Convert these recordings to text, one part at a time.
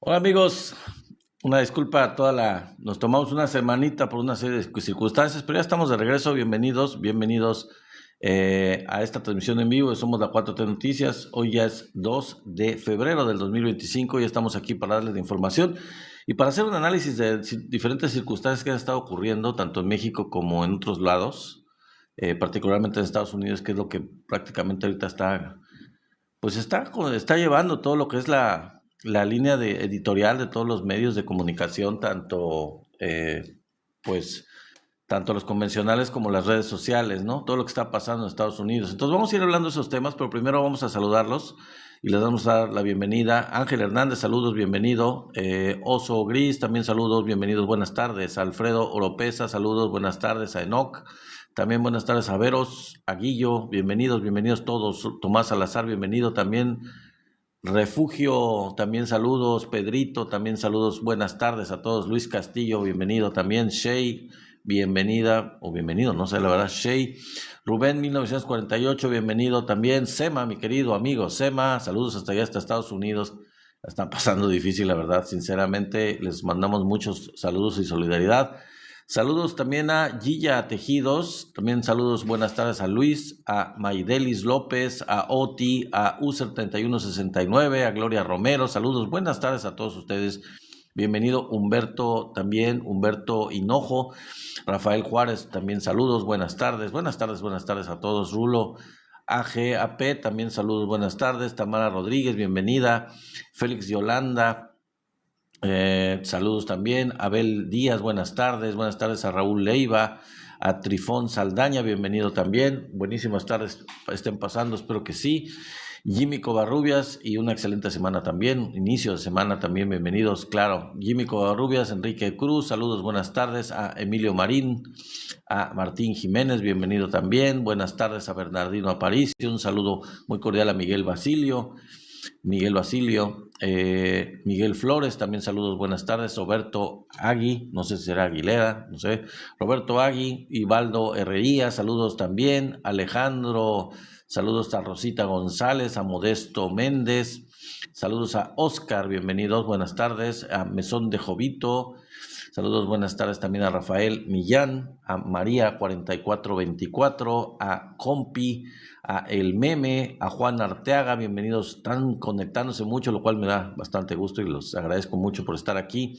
Hola amigos, una disculpa a Nos tomamos una semanita por una serie de circunstancias, pero ya estamos de regreso. Bienvenidos a esta transmisión en vivo. Somos la 4T Noticias. Hoy ya es 2 de febrero del 2025. Ya estamos aquí para darles la información y para hacer un análisis de diferentes circunstancias que han estado ocurriendo tanto en México como en otros lados, particularmente en Estados Unidos, que es lo que prácticamente ahorita está llevando todo lo que es la línea editorial de todos los medios de comunicación, pues, tanto los convencionales como las redes sociales, ¿no? Todo lo que está pasando en Estados Unidos. Entonces vamos a ir hablando de esos temas, pero primero vamos a saludarlos y les vamos a dar la bienvenida. Ángel Hernández, saludos, bienvenido. Oso Gris, también saludos, bienvenidos, buenas tardes. Alfredo Oropesa, saludos, buenas tardes. A Enoch, también buenas tardes. A Veros, a Guillo, bienvenidos todos. Tomás Salazar, bienvenido también. Refugio, también saludos. Pedrito, también saludos. Buenas tardes a todos. Luis Castillo, bienvenido también. Shay, bienvenida, o bienvenido, no sé la verdad. Shay. Rubén 1948, bienvenido también. Sema, mi querido amigo. Sema, saludos hasta allá, hasta Estados Unidos. La están pasando difícil, la verdad. Sinceramente, les mandamos muchos saludos y solidaridad. Saludos también a Gilla Tejidos, también saludos, buenas tardes a Luis, a Maidelis López, a Oti, a User 3169, a Gloria Romero, saludos, buenas tardes a todos ustedes. Bienvenido Humberto también, Humberto Hinojo, Rafael Juárez también saludos, buenas tardes a todos. Rulo AGAP también saludos, buenas tardes. Tamara Rodríguez, bienvenida. Félix Yolanda, saludos también. Abel Díaz, buenas tardes a Raúl Leiva, a Trifón Saldaña, bienvenido también. Buenísimas tardes estén pasando, espero que sí. Jimmy Covarrubias, y una excelente semana también, inicio de semana también, bienvenidos, claro. Jimmy Covarrubias, Enrique Cruz, saludos, buenas tardes. A Emilio Marín, a Martín Jiménez, bienvenido también. Buenas tardes a Bernardino Aparicio, un saludo muy cordial a Miguel Basilio, Miguel Flores, también saludos, buenas tardes. Roberto Agui, no sé si será Aguilera, no sé. Roberto Agui, Ibaldo Herrería, saludos también. Alejandro, saludos a Rosita González, a Modesto Méndez, saludos a Oscar, bienvenidos, buenas tardes. A Mesón de Jovito, saludos, buenas tardes también a Rafael Millán, a María 4424, a Compi, a El Meme, a Juan Arteaga, bienvenidos, están conectándose mucho, lo cual me da bastante gusto y los agradezco mucho por estar aquí,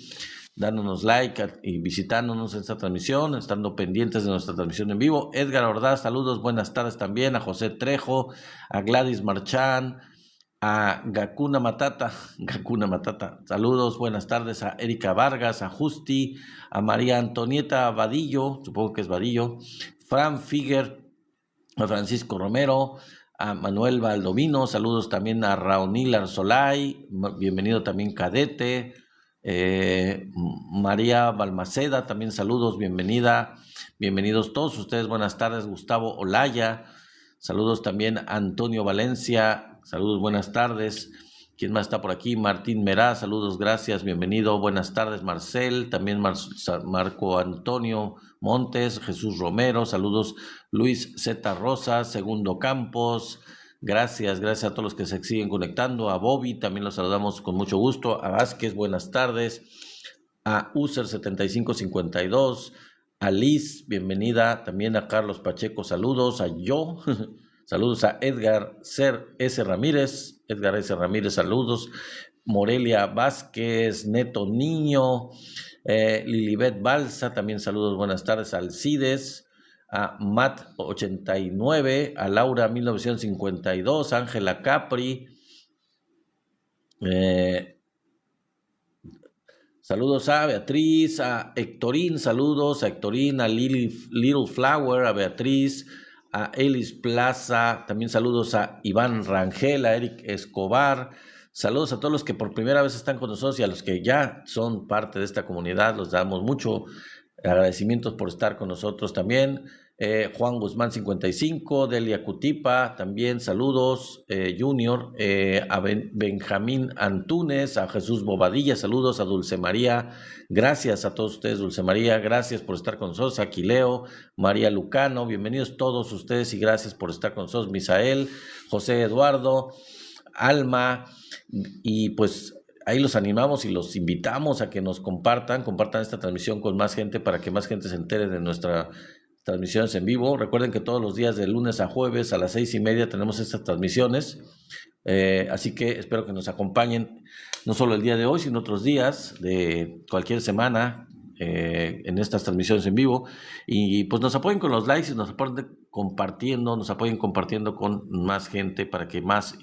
dándonos like y visitándonos en esta transmisión, estando pendientes de nuestra transmisión en vivo. Edgar Ordaz, saludos, buenas tardes también. A José Trejo, a Gladys Marchán, a Gakuna Matata, saludos, buenas tardes. A Erika Vargas, a Justi, a María Antonieta Vadillo, supongo que es Vadillo, Fran Figuer, a Francisco Romero, a Manuel Baldovino, saludos también a Raonil Arsolay, bienvenido también Cadete, María Balmaceda, también saludos, bienvenidos todos ustedes, buenas tardes. Gustavo Olaya, saludos también. Antonio Valencia, saludos, buenas tardes. ¿Quién más está por aquí? Martín Merá, saludos, gracias, bienvenido, buenas tardes. Marcel, también Marco Antonio Montes, Jesús Romero, saludos. Luis Z. Rosas, Segundo Campos, gracias a todos los que se siguen conectando. A Bobby, también los saludamos con mucho gusto. A Vázquez, buenas tardes. A User 7552, a Liz, bienvenida. También a Carlos Pacheco, saludos. A yo, saludos. A Edgar S. Ramírez, saludos. Morelia Vázquez, Neto Niño, Lilibet Balsa, también saludos, buenas tardes. Alcides, a Matt 89, a Laura 1952, Ángela Capri, saludos a Beatriz, a Hectorín, saludos a Hectorín, a Little Flower, a Beatriz, a Elis Plaza, también saludos a Iván Rangel, a Eric Escobar, saludos a todos los que por primera vez están con nosotros y a los que ya son parte de esta comunidad, los damos mucho agradecimientos por estar con nosotros también. Juan Guzmán 55, Delia Cutipa, también saludos. Junior, a Benjamín Antunes, a Jesús Bobadilla, saludos. A Dulce María, gracias a todos ustedes. Dulce María, gracias por estar con nosotros. Aquileo, María Lucano, bienvenidos todos ustedes y gracias por estar con nosotros. Misael, José Eduardo, Alma, y pues ahí los animamos y los invitamos a que nos compartan esta transmisión con más gente para que más gente se entere de nuestras transmisiones en vivo. Recuerden que todos los días de lunes a jueves a las 6:30 tenemos estas transmisiones, así que espero que nos acompañen no solo el día de hoy, sino otros días de cualquier semana en estas transmisiones en vivo, y pues nos apoyen con los likes y nos apoyen compartiendo con más gente para que más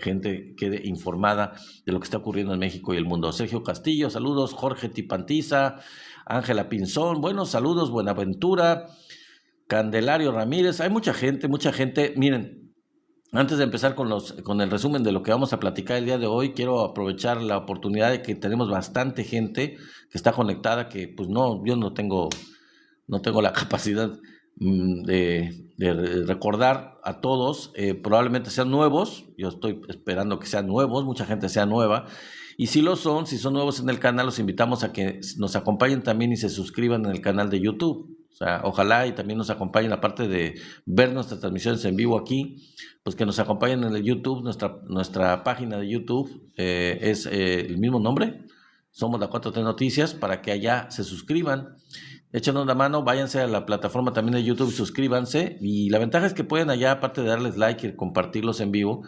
gente quede informada de lo que está ocurriendo en México y el mundo. Sergio Castillo, saludos. Jorge Tipantiza, Ángela Pinzón, buenos saludos. Buenaventura, Candelario Ramírez, hay mucha gente. Miren, antes de empezar con el resumen de lo que vamos a platicar el día de hoy, quiero aprovechar la oportunidad de que tenemos bastante gente que está conectada, que pues yo no tengo la capacidad de recordar a todos. Probablemente sean nuevos, yo estoy esperando que sean nuevos, mucha gente sea nueva, y si son nuevos en el canal, los invitamos a que nos acompañen también y se suscriban en el canal de YouTube. O sea, ojalá y también nos acompañen, aparte de ver nuestras transmisiones en vivo aquí, pues que nos acompañen en el YouTube. Nuestra página de YouTube es el mismo nombre, somos la 4T Noticias, para que allá se suscriban. Échenos una mano, váyanse a la plataforma también de YouTube y suscríbanse. Y la ventaja es que pueden allá, aparte de darles like y compartirlos en vivo,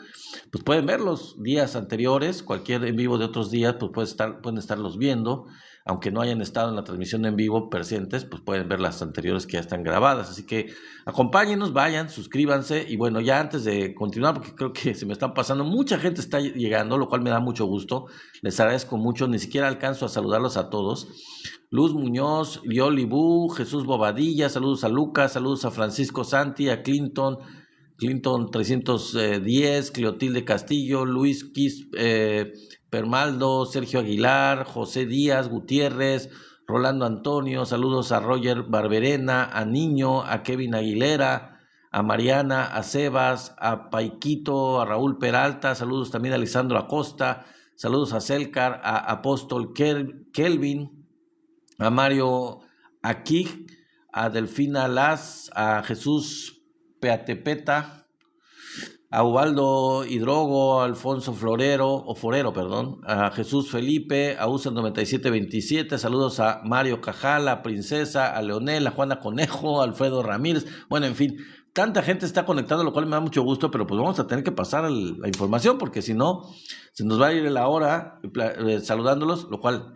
pues pueden ver los días anteriores, cualquier en vivo de otros días, pues pueden estarlos viendo. Aunque no hayan estado en la transmisión en vivo presentes, pues pueden ver las anteriores que ya están grabadas. Así que acompáñenos, vayan, suscríbanse. Y bueno, ya antes de continuar, porque creo que se me están pasando, mucha gente está llegando, lo cual me da mucho gusto. Les agradezco mucho, ni siquiera alcanzo a saludarlos a todos. Luz Muñoz, Lioli Bu, Jesús Bobadilla, saludos a Lucas, saludos a Francisco Santi, a Clinton 310, Cleotilde Castillo, Luis Quis Permaldo, Sergio Aguilar, José Díaz Gutiérrez, Rolando Antonio, saludos a Roger Barberena, a Niño, a Kevin Aguilera, a Mariana, a Sebas, a Paiquito, a Raúl Peralta, saludos también a Lisandro Acosta, saludos a Celcar, a Apóstol Kelvin, a Mario Aquig, a Delfina Las, a Jesús Peatepeta, a Ubaldo Hidrogo, a Alfonso Forero, a Jesús Felipe, a USA 9727, saludos a Mario Cajala, a Princesa, a Leonel, a Juana Conejo, a Alfredo Ramírez. Bueno, en fin, tanta gente está conectada, lo cual me da mucho gusto, pero pues vamos a tener que pasar la información, porque si no, se nos va a ir la hora saludándolos, lo cual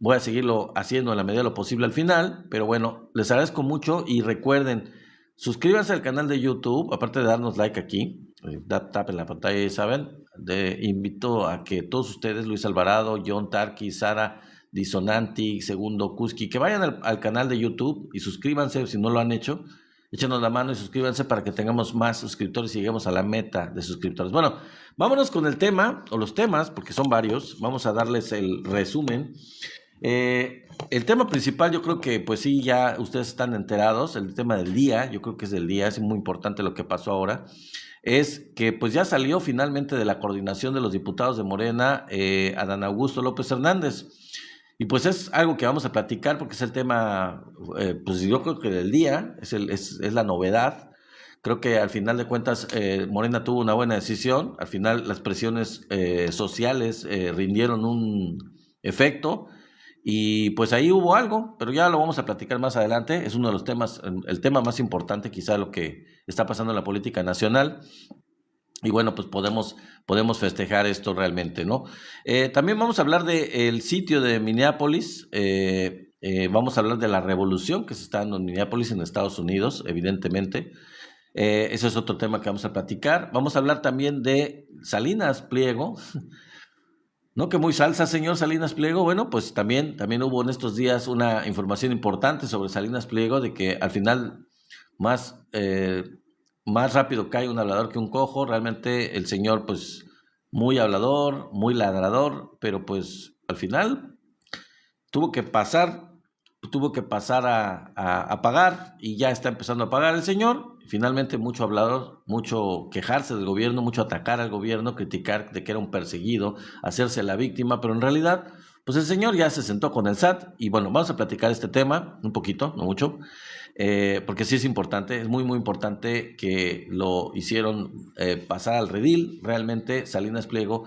voy a seguirlo haciendo en la medida de lo posible al final. Pero bueno, les agradezco mucho y recuerden, suscríbanse al canal de YouTube, aparte de darnos like aquí, tap en la pantalla, saben. Invito a que todos ustedes, Luis Alvarado, John Tarqui, Sara Disonanti, Segundo Kuski, que vayan al canal de YouTube y suscríbanse si no lo han hecho. Échenos la mano y suscríbanse para que tengamos más suscriptores y lleguemos a la meta de suscriptores. Bueno, vámonos con el tema, o los temas, porque son varios. Vamos a darles el resumen. El tema principal, yo creo que pues sí, ya ustedes están enterados. El tema del día, yo creo que es del día, es muy importante lo que pasó ahora. Es que pues ya salió finalmente de la coordinación de los diputados de Morena Adán Augusto López Hernández. Y pues es algo que vamos a platicar porque es el tema, pues yo creo que del día, es la novedad. Creo que al final de cuentas Morena tuvo una buena decisión. Al final las presiones sociales rindieron un efecto. Y pues ahí hubo algo, pero ya lo vamos a platicar más adelante. Es uno de los temas, el tema más importante quizá lo que está pasando en la política nacional. Y bueno, pues podemos festejar esto realmente, ¿no? También vamos a hablar del sitio de Minneapolis. Vamos a hablar de la revolución que se está dando en Minneapolis, en Estados Unidos, evidentemente. Ese es otro tema que vamos a platicar. Vamos a hablar también de Salinas Pliego. ¿No? Que muy salsa, señor Salinas Pliego. Bueno, pues también hubo en estos días una información importante sobre Salinas Pliego, de que al final más rápido cae un hablador que un cojo. Realmente el señor, pues, muy hablador, muy ladrador, pero pues al final tuvo que pasar a pagar, y ya está empezando a pagar el señor. Finalmente mucho hablador, mucho quejarse del gobierno, mucho atacar al gobierno, criticar de que era un perseguido, hacerse la víctima, pero en realidad pues el señor ya se sentó con el SAT. Y bueno, vamos a platicar este tema un poquito, no mucho, porque sí es importante, es muy muy importante que lo hicieron pasar al redil. Realmente Salinas Pliego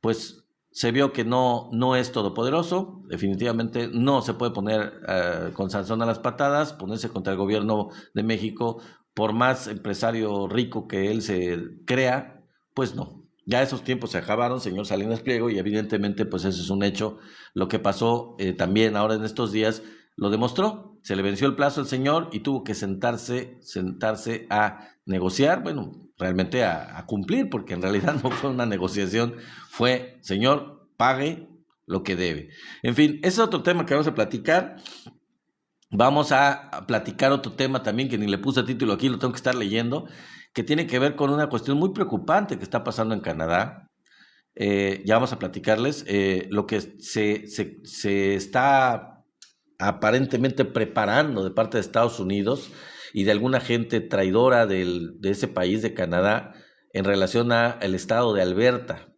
pues se vio que no es todopoderoso, definitivamente no se puede poner con Sansón a las patadas, ponerse contra el gobierno de México, por más empresario rico que él se crea, pues no. Ya esos tiempos se acabaron, señor Salinas Pliego, y evidentemente pues eso es un hecho. Lo que pasó también ahora en estos días lo demostró. Se le venció el plazo al señor y tuvo que sentarse a negociar, bueno, realmente a cumplir, porque en realidad no fue una negociación, fue, señor, pague lo que debe. En fin, ese es otro tema que vamos a platicar. Vamos a platicar otro tema también que ni le puse título aquí, lo tengo que estar leyendo, que tiene que ver con una cuestión muy preocupante que está pasando en Canadá. Ya vamos a platicarles lo que se está aparentemente preparando de parte de Estados Unidos y de alguna gente traidora de ese país, de Canadá, en relación al estado de Alberta,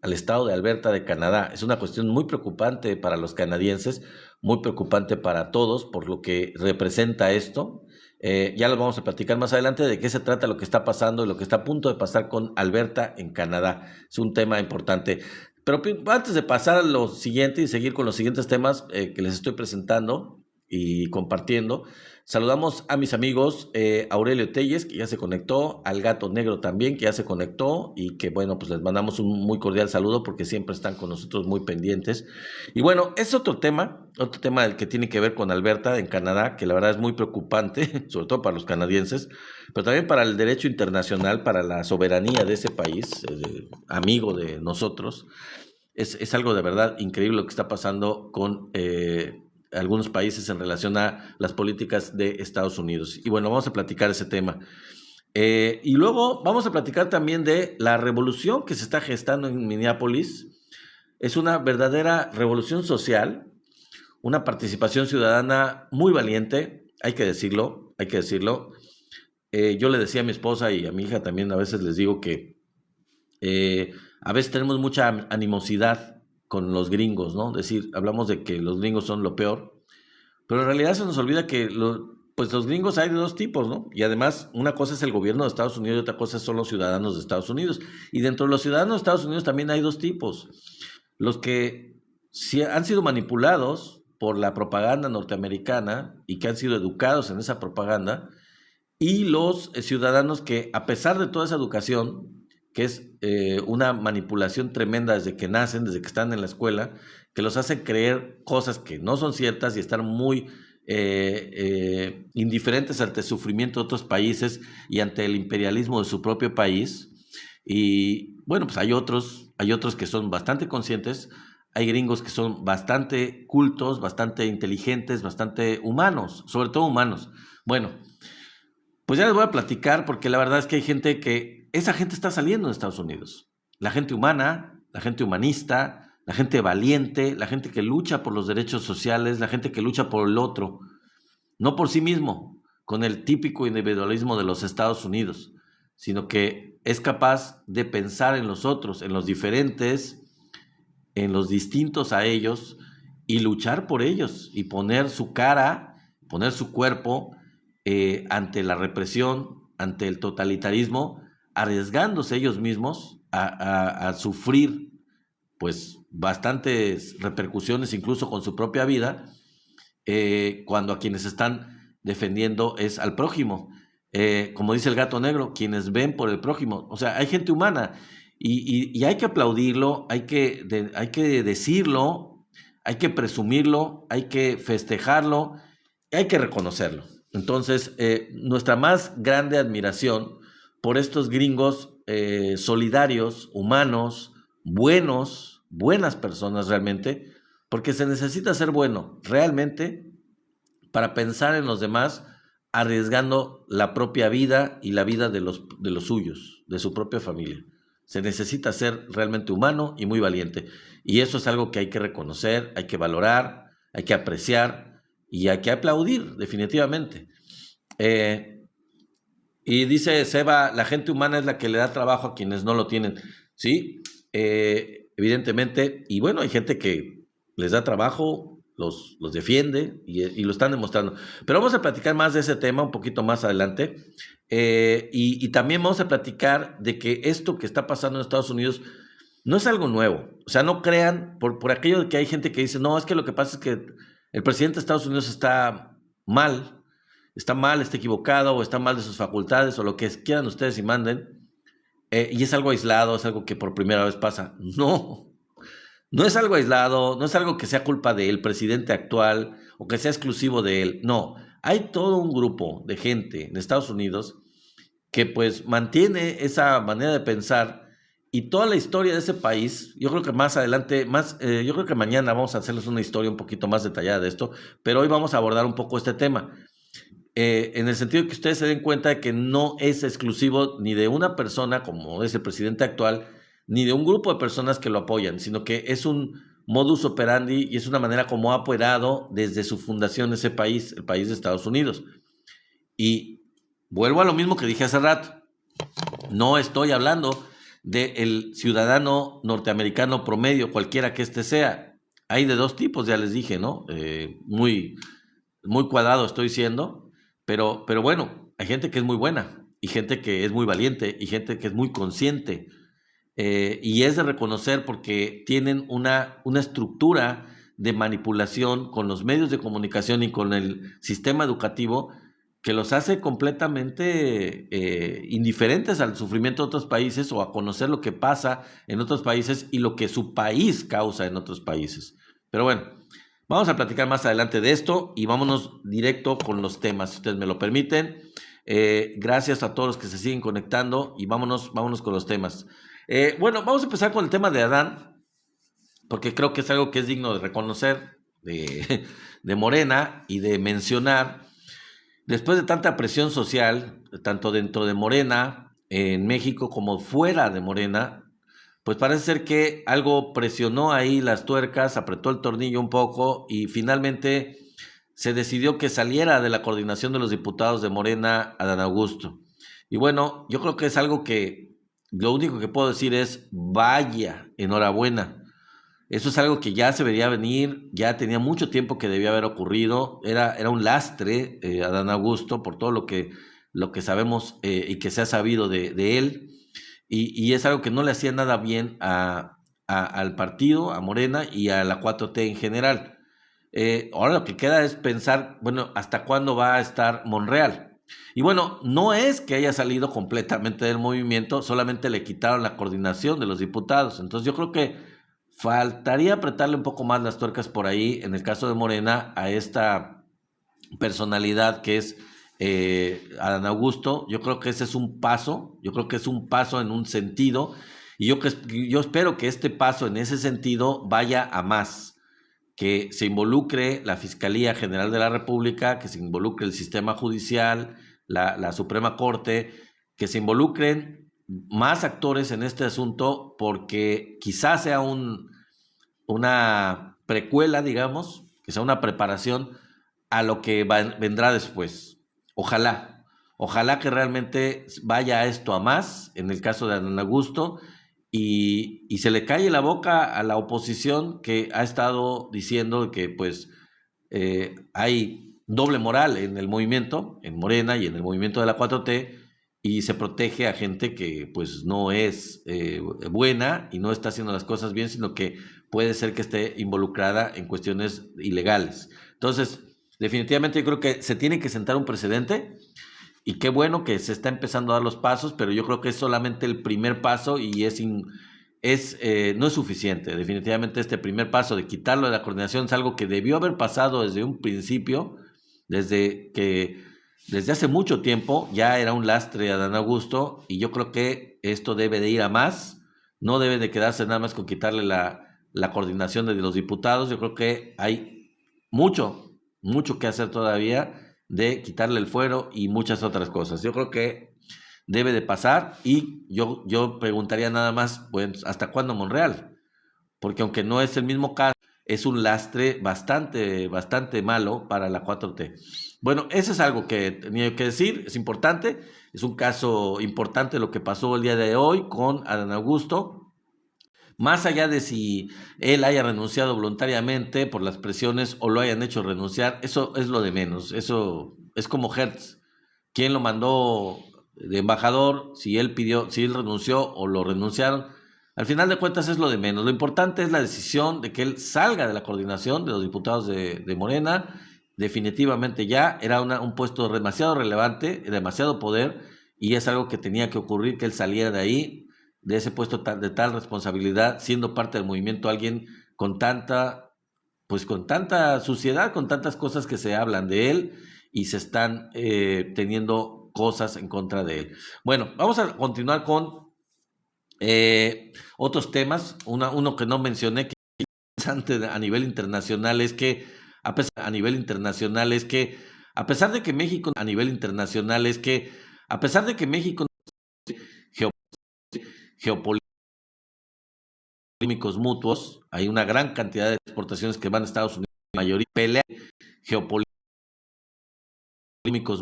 de Canadá. Es una cuestión muy preocupante para los canadienses, muy preocupante para todos por lo que representa esto. Ya lo vamos a platicar más adelante de qué se trata, lo que está pasando y lo que está a punto de pasar con Alberta en Canadá. Es un tema importante. Pero antes de pasar a lo siguiente y seguir con los siguientes temas que les estoy presentando y compartiendo, saludamos a mis amigos Aurelio Telles, que ya se conectó, al Gato Negro también, que ya se conectó, y que bueno, pues les mandamos un muy cordial saludo porque siempre están con nosotros muy pendientes. Y bueno, es otro tema del que tiene que ver con Alberta en Canadá, que la verdad es muy preocupante, sobre todo para los canadienses, pero también para el derecho internacional, para la soberanía de ese país, amigo de nosotros. Es algo de verdad increíble lo que está pasando con algunos países en relación a las políticas de Estados Unidos. Y bueno, vamos a platicar ese tema. Y luego vamos a platicar también de la revolución que se está gestando en Minneapolis. Es una verdadera revolución social, una participación ciudadana muy valiente, hay que decirlo. Yo le decía a mi esposa y a mi hija también, a veces les digo que a veces tenemos mucha animosidad con los gringos, ¿no? Es decir, hablamos de que los gringos son lo peor, pero en realidad se nos olvida que pues los gringos hay de dos tipos, ¿no? Y además, una cosa es el gobierno de Estados Unidos y otra cosa son los ciudadanos de Estados Unidos. Y dentro de los ciudadanos de Estados Unidos también hay dos tipos. Los que han sido manipulados por la propaganda norteamericana y que han sido educados en esa propaganda, y los ciudadanos que, a pesar de toda esa educación, que es una manipulación tremenda desde que nacen, desde que están en la escuela, que los hace creer cosas que no son ciertas y están muy indiferentes ante el sufrimiento de otros países y ante el imperialismo de su propio país. Y bueno, pues hay otros que son bastante conscientes, hay gringos que son bastante cultos, bastante inteligentes, bastante humanos, sobre todo humanos. Bueno, pues ya les voy a platicar, porque la verdad es que hay gente esa gente está saliendo de Estados Unidos. La gente humana, la gente humanista, la gente valiente, la gente que lucha por los derechos sociales, la gente que lucha por el otro, no por sí mismo, con el típico individualismo de los Estados Unidos, sino que es capaz de pensar en los otros, en los diferentes, en los distintos a ellos, y luchar por ellos, y poner su cara, poner su cuerpo ante la represión, ante el totalitarismo, arriesgándose ellos mismos a sufrir pues bastantes repercusiones, incluso con su propia vida, cuando a quienes están defendiendo es al prójimo. Como dice el Gato Negro, quienes ven por el prójimo. O sea, hay gente humana y hay que aplaudirlo, hay que decirlo, hay que presumirlo, hay que festejarlo, hay que reconocerlo. Entonces, nuestra más grande admiración por estos gringos solidarios, humanos, buenas personas realmente, porque se necesita ser bueno realmente para pensar en los demás, arriesgando la propia vida y la vida de los suyos, de su propia familia. Se necesita ser realmente humano y muy valiente. Y eso es algo que hay que reconocer, hay que valorar, hay que apreciar y hay que aplaudir, definitivamente. Y dice Seba, la gente humana es la que le da trabajo a quienes no lo tienen. Sí, evidentemente. Y bueno, hay gente que les da trabajo, los defiende y lo están demostrando. Pero vamos a platicar más de ese tema un poquito más adelante. Y también vamos a platicar de que esto que está pasando en Estados Unidos no es algo nuevo. O sea, no crean, por aquello de que hay gente que dice, no, es que lo que pasa es que el presidente de Estados Unidos mal, está mal, está equivocado, o está mal de sus facultades, o lo que quieran ustedes y manden, y es algo aislado, es algo que por primera vez pasa. No, no es algo aislado, no es algo que sea culpa del presidente actual o que sea exclusivo de él. No, hay todo un grupo de gente en Estados Unidos que pues mantiene esa manera de pensar y toda la historia de ese país. Yo creo que más adelante, yo creo que mañana vamos a hacerles una historia un poquito más detallada de esto, pero hoy vamos a abordar un poco este tema. En el sentido de que ustedes se den cuenta de que no es exclusivo ni de una persona como es el presidente actual, ni de un grupo de personas que lo apoyan, sino que es un modus operandi y es una manera como ha operado desde su fundación ese país, el país de Estados Unidos. Y vuelvo a lo mismo que dije hace rato, no estoy hablando del ciudadano norteamericano promedio, cualquiera que éste sea. Hay de dos tipos, ya les dije, ¿no? Muy cuadrado estoy siendo, pero bueno, hay gente que es muy buena y gente que es muy valiente y gente que es muy consciente. Y es de reconocer porque tienen una estructura de manipulación con los medios de comunicación y con el sistema educativo que los hace completamente indiferentes al sufrimiento de otros países o a conocer lo que pasa en otros países y lo que su país causa en otros países. Pero bueno, vamos a platicar más adelante de esto y vámonos directo con los temas, si ustedes me lo permiten. Gracias a todos los que se siguen conectando y vámonos con los temas. Bueno, vamos a empezar con el tema de Adán, porque creo que es algo que es digno de reconocer de Morena y de mencionar. Después de tanta presión social, tanto dentro de Morena, en México, como fuera de Morena, pues parece ser que algo presionó ahí las tuercas, apretó el tornillo un poco y finalmente se decidió que saliera de la coordinación de los diputados de Morena Adán Augusto. Y bueno, yo creo que es algo que lo único que puedo decir es vaya, enhorabuena. Eso es algo que ya se vería venir, ya tenía mucho tiempo que debía haber ocurrido, era un lastre Adán Augusto por todo lo que sabemos y que se ha sabido de él, y es algo que no le hacía nada bien al partido, a Morena y a la 4T en general. Ahora lo que queda es pensar, bueno, ¿hasta cuándo va a estar Monreal? Y bueno, no es que haya salido completamente del movimiento, solamente le quitaron la coordinación de los diputados. Entonces yo creo que faltaría apretarle un poco más las tuercas por ahí, en el caso de Morena, a esta personalidad que es Adán Augusto. Yo creo que ese es un paso, yo creo que es un paso en un sentido, y yo espero que este paso en ese sentido vaya a más, que se involucre la Fiscalía General de la República, que se involucre el sistema judicial, la Suprema Corte, que se involucren más actores en este asunto, porque quizás sea una precuela, digamos, que sea una preparación a lo que vendrá después. Ojalá que realmente vaya esto a más, en el caso de Adán Augusto, y se le calle la boca a la oposición que ha estado diciendo que pues hay doble moral en el movimiento, en Morena y en el movimiento de la 4T, y se protege a gente que pues no es buena y no está haciendo las cosas bien, sino que puede ser que esté involucrada en cuestiones ilegales. Entonces, definitivamente yo creo que se tiene que sentar un precedente y qué bueno que se está empezando a dar los pasos, pero yo creo que es solamente el primer paso y no es suficiente. Definitivamente este primer paso de quitarlo de la coordinación es algo que debió haber pasado desde un principio, desde hace mucho tiempo ya era un lastre Adán Augusto, y yo creo que esto debe de ir a más, no debe de quedarse nada más con quitarle la coordinación de los diputados. Yo creo que hay mucho que hacer todavía, de quitarle el fuero y muchas otras cosas. Yo creo que debe de pasar, y yo preguntaría nada más, pues, ¿hasta cuándo Monreal? Porque aunque no es el mismo caso, es un lastre bastante malo para la 4T. Bueno, eso es algo que tenía que decir, es importante, es un caso importante lo que pasó el día de hoy con Adán Augusto. Más allá de si él haya renunciado voluntariamente por las presiones o lo hayan hecho renunciar, eso es lo de menos. Eso es como Hertz. ¿Quién lo mandó de embajador? Si él renunció o lo renunciaron. Al final de cuentas es lo de menos. Lo importante es la decisión de que él salga de la coordinación de los diputados de Morena. Definitivamente ya era un puesto demasiado relevante, demasiado poder, y es algo que tenía que ocurrir, que él saliera de ahí, de ese puesto de tal responsabilidad, siendo parte del movimiento, alguien con tanta, pues con tanta suciedad, con tantas cosas que se hablan de él y se están teniendo cosas en contra de él. Bueno, vamos a continuar con otros temas. Uno que no mencioné, que es interesante a nivel internacional, es que a pesar de que México a nivel internacional es que a pesar de que México geopolíticos mutuos, hay una gran cantidad de exportaciones que van a Estados Unidos, la mayoría pelea geopolíticos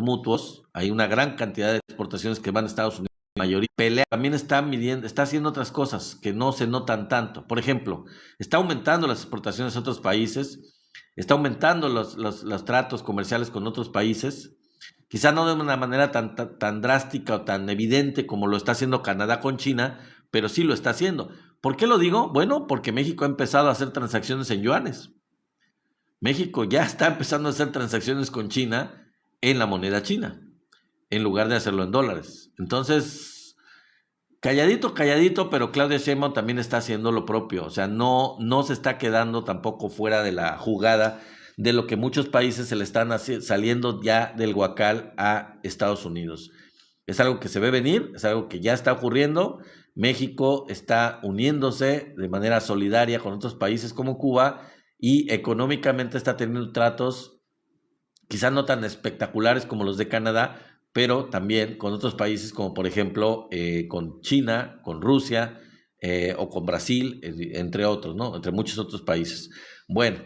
mutuos, hay una gran cantidad de exportaciones que van a Estados Unidos, la mayoría pelea, también está haciendo otras cosas que no se notan tanto. Por ejemplo, está aumentando las exportaciones a otros países, está aumentando los tratos comerciales con otros países, quizá no de una manera tan drástica o tan evidente como lo está haciendo Canadá con China, pero sí lo está haciendo. ¿Por qué lo digo? Bueno, porque México ha empezado a hacer transacciones en yuanes. México ya está empezando a hacer transacciones con China en la moneda china, en lugar de hacerlo en dólares. Entonces, calladito, pero Claudia Sheinbaum también está haciendo lo propio. O sea, no se está quedando tampoco fuera de la jugada de lo que muchos países se le están saliendo ya del huacal a Estados Unidos. Es algo que se ve venir, es algo que ya está ocurriendo. México está uniéndose de manera solidaria con otros países como Cuba y económicamente está teniendo tratos quizás no tan espectaculares como los de Canadá, pero también con otros países como por ejemplo con China, con Rusia o con Brasil, entre otros, ¿no? Entre muchos otros países. Bueno,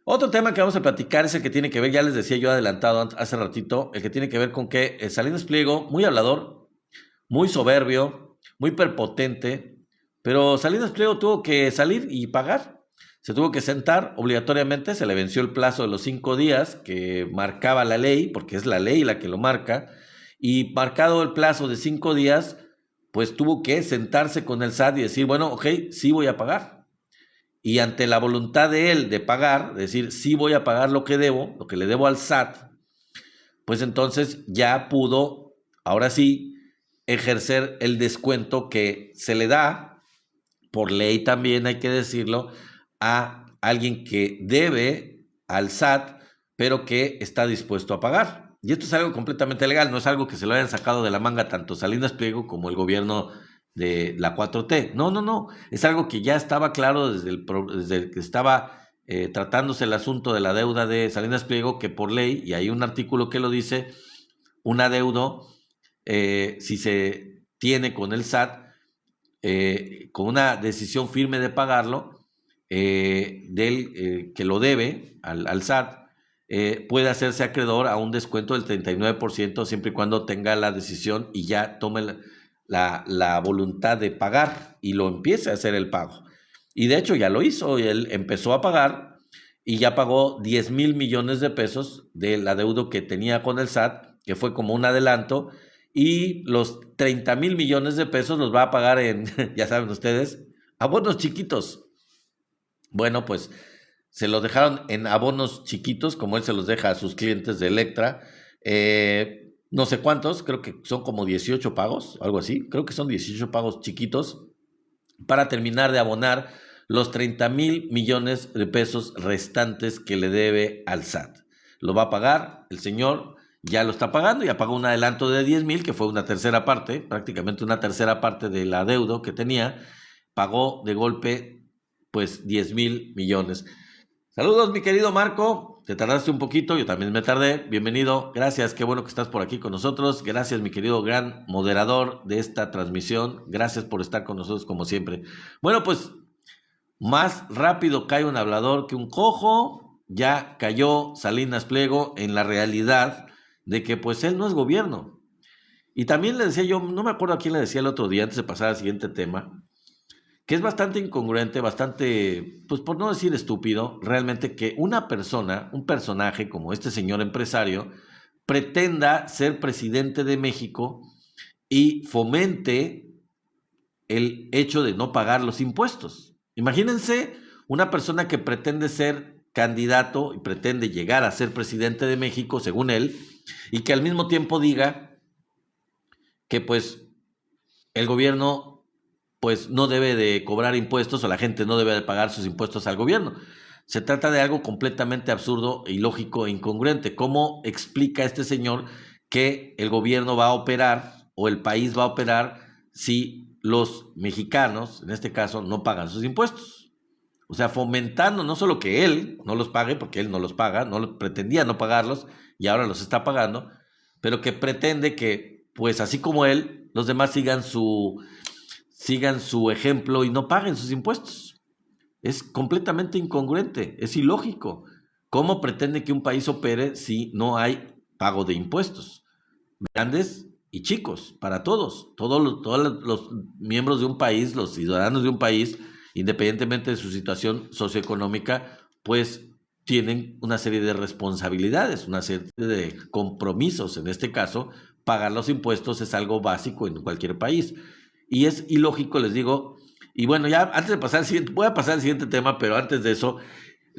otro tema que vamos a platicar es el que tiene que ver, ya les decía yo adelantado hace ratito, el que tiene que ver con que Salinas Pliego, muy hablador, muy soberbio, muy prepotente, pero Salinas Pliego tuvo que salir y pagar. Se tuvo que sentar obligatoriamente, se le venció el plazo de los 5 días que marcaba la ley, porque es la ley la que lo marca, y marcado el plazo de 5 días, pues tuvo que sentarse con el SAT y decir, bueno, ok, sí voy a pagar. Y ante la voluntad de él de pagar, decir, sí voy a pagar lo que debo, lo que le debo al SAT, pues entonces ya pudo, ahora sí, ejercer el descuento que se le da, por ley también hay que decirlo, a alguien que debe al SAT, pero que está dispuesto a pagar. Y esto es algo completamente legal, no es algo que se lo hayan sacado de la manga tanto Salinas Pliego como el gobierno de la 4T. No, es algo que ya estaba claro desde que estaba tratándose el asunto de la deuda de Salinas Pliego, que por ley, y hay un artículo que lo dice, un adeudo, si se tiene con el SAT, con una decisión firme de pagarlo, que lo debe al SAT, puede hacerse acreedor a un descuento del 39% siempre y cuando tenga la decisión y ya tome la voluntad de pagar y lo empiece a hacer el pago. Y de hecho ya lo hizo, y él empezó a pagar y ya pagó 10,000 millones de pesos del adeudo que tenía con el SAT, que fue como un adelanto, y los 30,000 millones de pesos los va a pagar en, ya saben ustedes, abonos chiquitos. Bueno, pues se los dejaron en abonos chiquitos, como él se los deja a sus clientes de Electra. No sé cuántos, creo que son como 18 pagos, algo así. Creo que son 18 pagos chiquitos para terminar de abonar los 30,000 millones de pesos restantes que le debe al SAT. Lo va a pagar, el señor ya lo está pagando, ya pagó un adelanto de 10,000, que fue una tercera parte, prácticamente una tercera parte del adeudo que tenía. Pagó de golpe pues 10,000 millones. Saludos, mi querido Marco. Te tardaste un poquito, yo también me tardé. Bienvenido, gracias, qué bueno que estás por aquí con nosotros. Gracias, mi querido gran moderador de esta transmisión. Gracias por estar con nosotros como siempre. Bueno, pues más rápido cae un hablador que un cojo. Ya cayó Salinas Pliego en la realidad de que pues él no es gobierno. Y también le decía yo, no me acuerdo a quién le decía el otro día antes de pasar al siguiente tema, que es bastante incongruente, bastante, pues por no decir estúpido, realmente que una persona, un personaje como este señor empresario, pretenda ser presidente de México y fomente el hecho de no pagar los impuestos. Imagínense una persona que pretende ser candidato y pretende llegar a ser presidente de México, según él, y que al mismo tiempo diga que pues el gobierno pues no debe de cobrar impuestos o la gente no debe de pagar sus impuestos al gobierno. Se trata de algo completamente absurdo, ilógico e incongruente. ¿Cómo explica este señor que el gobierno va a operar o el país va a operar si los mexicanos, en este caso, no pagan sus impuestos? O sea, fomentando no solo que él no los pague, porque él no los paga, pretendía no pagarlos y ahora los está pagando, pero que pretende que, pues así como él, los demás sigan su ejemplo y no paguen sus impuestos. Es completamente incongruente, es ilógico. ¿Cómo pretende que un país opere si no hay pago de impuestos? Grandes y chicos, para todos. Todos los miembros de un país, los ciudadanos de un país, independientemente de su situación socioeconómica, pues tienen una serie de responsabilidades, una serie de compromisos. En este caso, pagar los impuestos es algo básico en cualquier país. Y es ilógico, les digo. Y bueno, ya antes de pasar al siguiente, voy a pasar al siguiente tema, pero antes de eso,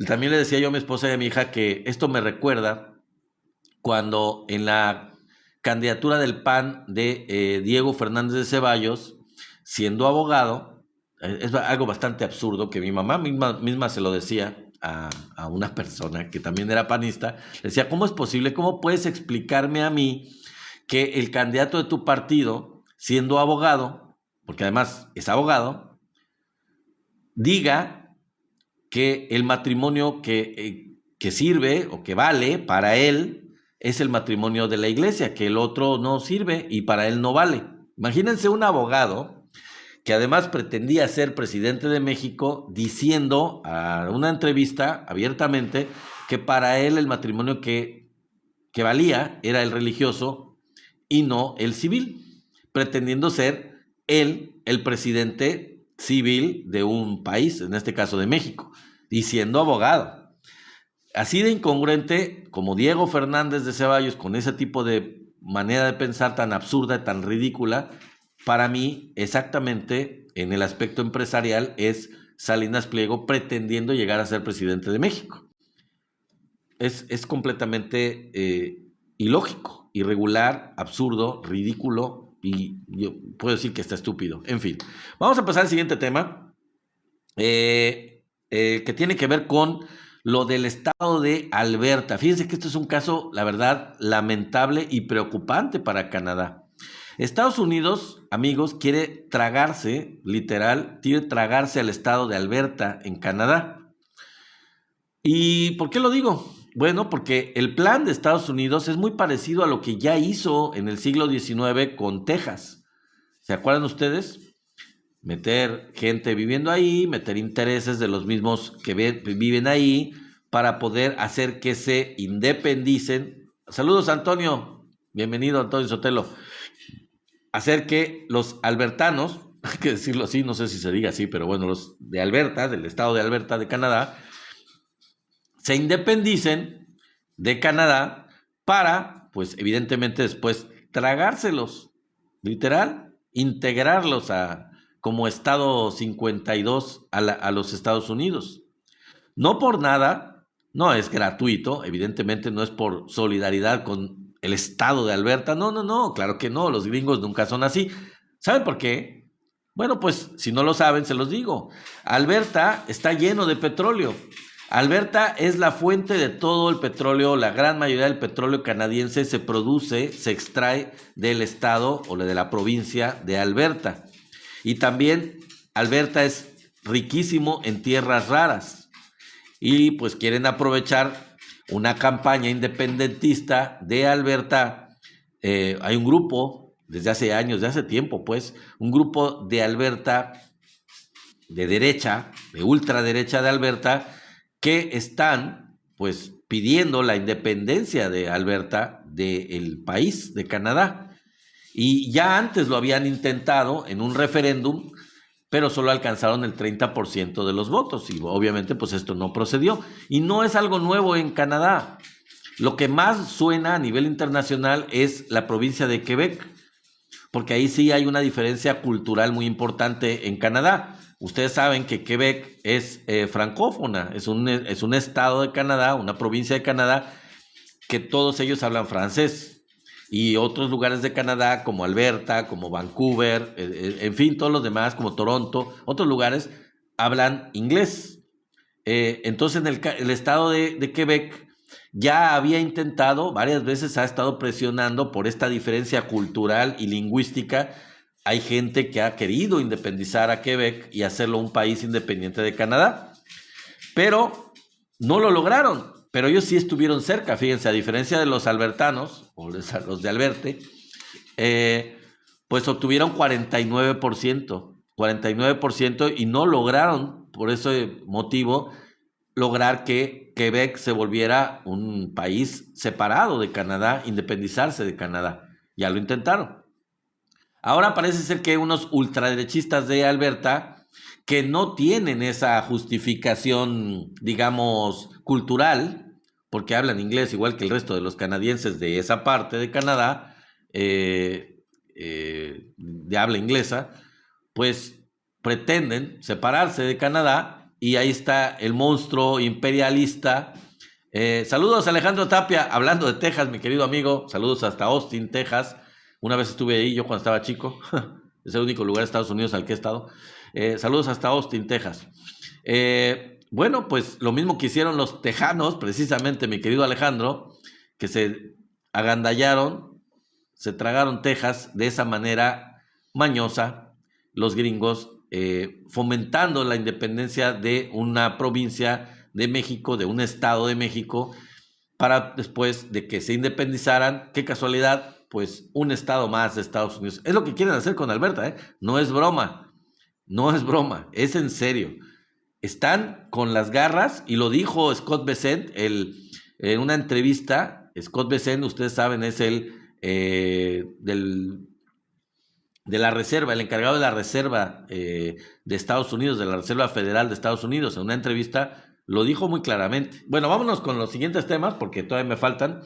también le decía yo a mi esposa y a mi hija que esto me recuerda cuando en la candidatura del PAN de Diego Fernández de Ceballos, siendo abogado, es algo bastante absurdo que mi mamá misma se lo decía a una persona que también era panista, le decía, ¿cómo es posible? ¿Cómo puedes explicarme a mí que el candidato de tu partido, siendo abogado, porque además es abogado, diga que el matrimonio que sirve o que vale para él es el matrimonio de la iglesia, que el otro no sirve y para él no vale? Imagínense un abogado que además pretendía ser presidente de México diciendo a una entrevista abiertamente que para él el matrimonio que valía era el religioso y no el civil, pretendiendo ser él el presidente civil de un país, en este caso de México, y siendo abogado. Así de incongruente como Diego Fernández de Ceballos, con ese tipo de manera de pensar tan absurda y tan ridícula, para mí exactamente en el aspecto empresarial es Salinas Pliego pretendiendo llegar a ser presidente de México. Es completamente ilógico, irregular, absurdo, ridículo, y yo puedo decir que está estúpido. En fin, vamos a pasar al siguiente tema, que tiene que ver con lo del estado de Alberta. Fíjense que esto es un caso, la verdad, lamentable y preocupante para Canadá. Estados Unidos, amigos, quiere tragarse, literal, quiere tragarse al estado de Alberta en Canadá. ¿Y por qué lo digo? Bueno, porque el plan de Estados Unidos es muy parecido a lo que ya hizo en el siglo XIX con Texas. ¿Se acuerdan ustedes? Meter gente viviendo ahí, meter intereses de los mismos que viven ahí para poder hacer que se independicen. Saludos, Antonio. Bienvenido, Antonio Sotelo. Hacer que los albertanos, hay que decirlo así, no sé si se diga así, pero bueno, los de Alberta, del estado de Alberta de Canadá, se independicen de Canadá para, pues evidentemente después tragárselos, literal, integrarlos como Estado 52 a los Estados Unidos. No por nada, no es gratuito, evidentemente no es por solidaridad con el estado de Alberta, no, claro que no, los gringos nunca son así. ¿Saben por qué? Bueno, pues si no lo saben, se los digo. Alberta está lleno de petróleo. Alberta es la fuente de todo el petróleo, la gran mayoría del petróleo canadiense se produce, se extrae del estado o de la provincia de Alberta. Y también Alberta es riquísimo en tierras raras. Y pues quieren aprovechar una campaña independentista de Alberta. Hay un grupo, desde hace años, de hace tiempo pues, un grupo de Alberta, de derecha, de ultraderecha de Alberta, que están pues pidiendo la independencia de Alberta del país, de Canadá. Y ya antes lo habían intentado en un referéndum, pero solo alcanzaron el 30% de los votos y obviamente pues esto no procedió. Y no es algo nuevo en Canadá. Lo que más suena a nivel internacional es la provincia de Quebec. porque ahí sí hay una diferencia cultural muy importante en Canadá. Ustedes saben que Quebec es francófona, es un estado de Canadá, una provincia de Canadá, que todos ellos hablan francés. Y otros lugares de Canadá, como Alberta, como Vancouver, en fin, todos los demás, como Toronto, otros lugares, hablan inglés. Entonces, el estado de Quebec ya había intentado, varias veces ha estado presionando por esta diferencia cultural y lingüística. Hay gente que ha querido independizar a Quebec y hacerlo un país independiente de Canadá, pero no lo lograron. Pero ellos sí estuvieron cerca, fíjense, a diferencia de los albertanos, o los de Alberte, pues obtuvieron 49%, y no lograron, por ese motivo, lograr que Quebec se volviera un país separado de Canadá, independizarse de Canadá. Ya lo intentaron. Ahora parece ser que unos ultraderechistas de Alberta, que no tienen esa justificación, digamos, cultural, porque hablan inglés igual que el resto de los canadienses de esa parte de Canadá, de habla inglesa, pues pretenden separarse de Canadá, y ahí está el monstruo imperialista. Saludos, Alejandro Tapia, hablando de Texas, mi querido amigo, saludos hasta Austin, Texas. Una vez estuve ahí yo cuando estaba chico, es el único lugar de Estados Unidos al que he estado. Saludos hasta Austin, Texas. Bueno, pues lo mismo que hicieron los tejanos, precisamente, mi querido Alejandro, que se agandallaron, se tragaron Texas de esa manera mañosa, los gringos, fomentando la independencia de una provincia de México, de un estado de México, para después de que se independizaran, qué casualidad, pues un estado más de Estados Unidos. Es lo que quieren hacer con Alberta, ¿eh? No es broma, no es broma, es en serio. Están con las garras, y lo dijo Scott Bessent en una entrevista. Scott Bessent, ustedes saben, es el de la reserva, el encargado de la reserva de Estados Unidos, de la Reserva Federal de Estados Unidos. En una entrevista lo dijo muy claramente. Bueno, vámonos con los siguientes temas, porque todavía me faltan.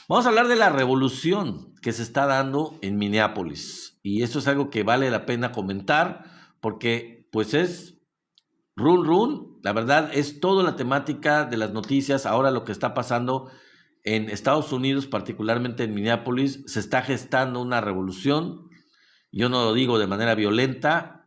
Vamos a hablar de la revolución que se está dando en Minneapolis. Y esto es algo que vale la pena comentar, porque pues es run. La verdad es toda la temática de las noticias. Ahora lo que está pasando en Estados Unidos, particularmente en Minneapolis, se está gestando una revolución. Yo no lo digo de manera violenta.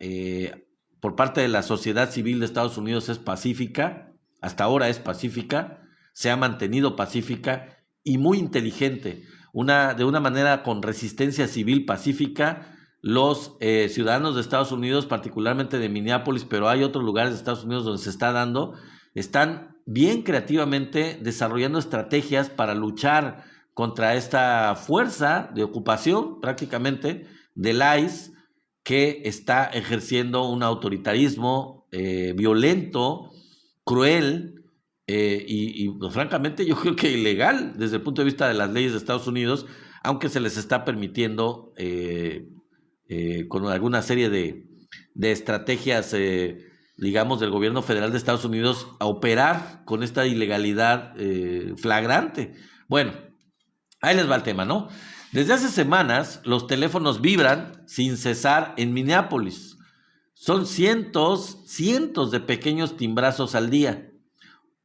Por parte de la sociedad civil de Estados Unidos es pacífica. Hasta ahora es pacífica. Se ha mantenido pacífica y muy inteligente. De una manera con resistencia civil pacífica, los ciudadanos de Estados Unidos, particularmente de Minneapolis, pero hay otros lugares de Estados Unidos donde se está dando, están bien creativamente desarrollando estrategias para luchar contra esta fuerza de ocupación, prácticamente, del ICE, que está ejerciendo un autoritarismo violento, cruel, y pues, francamente yo creo que ilegal desde el punto de vista de las leyes de Estados Unidos, aunque se les está permitiendo con alguna serie de estrategias, digamos, del gobierno federal de Estados Unidos, a operar con esta ilegalidad flagrante. Bueno, ahí les va el tema, ¿no? Desde hace semanas los teléfonos vibran sin cesar en Minneapolis. Son cientos de pequeños timbrazos al día.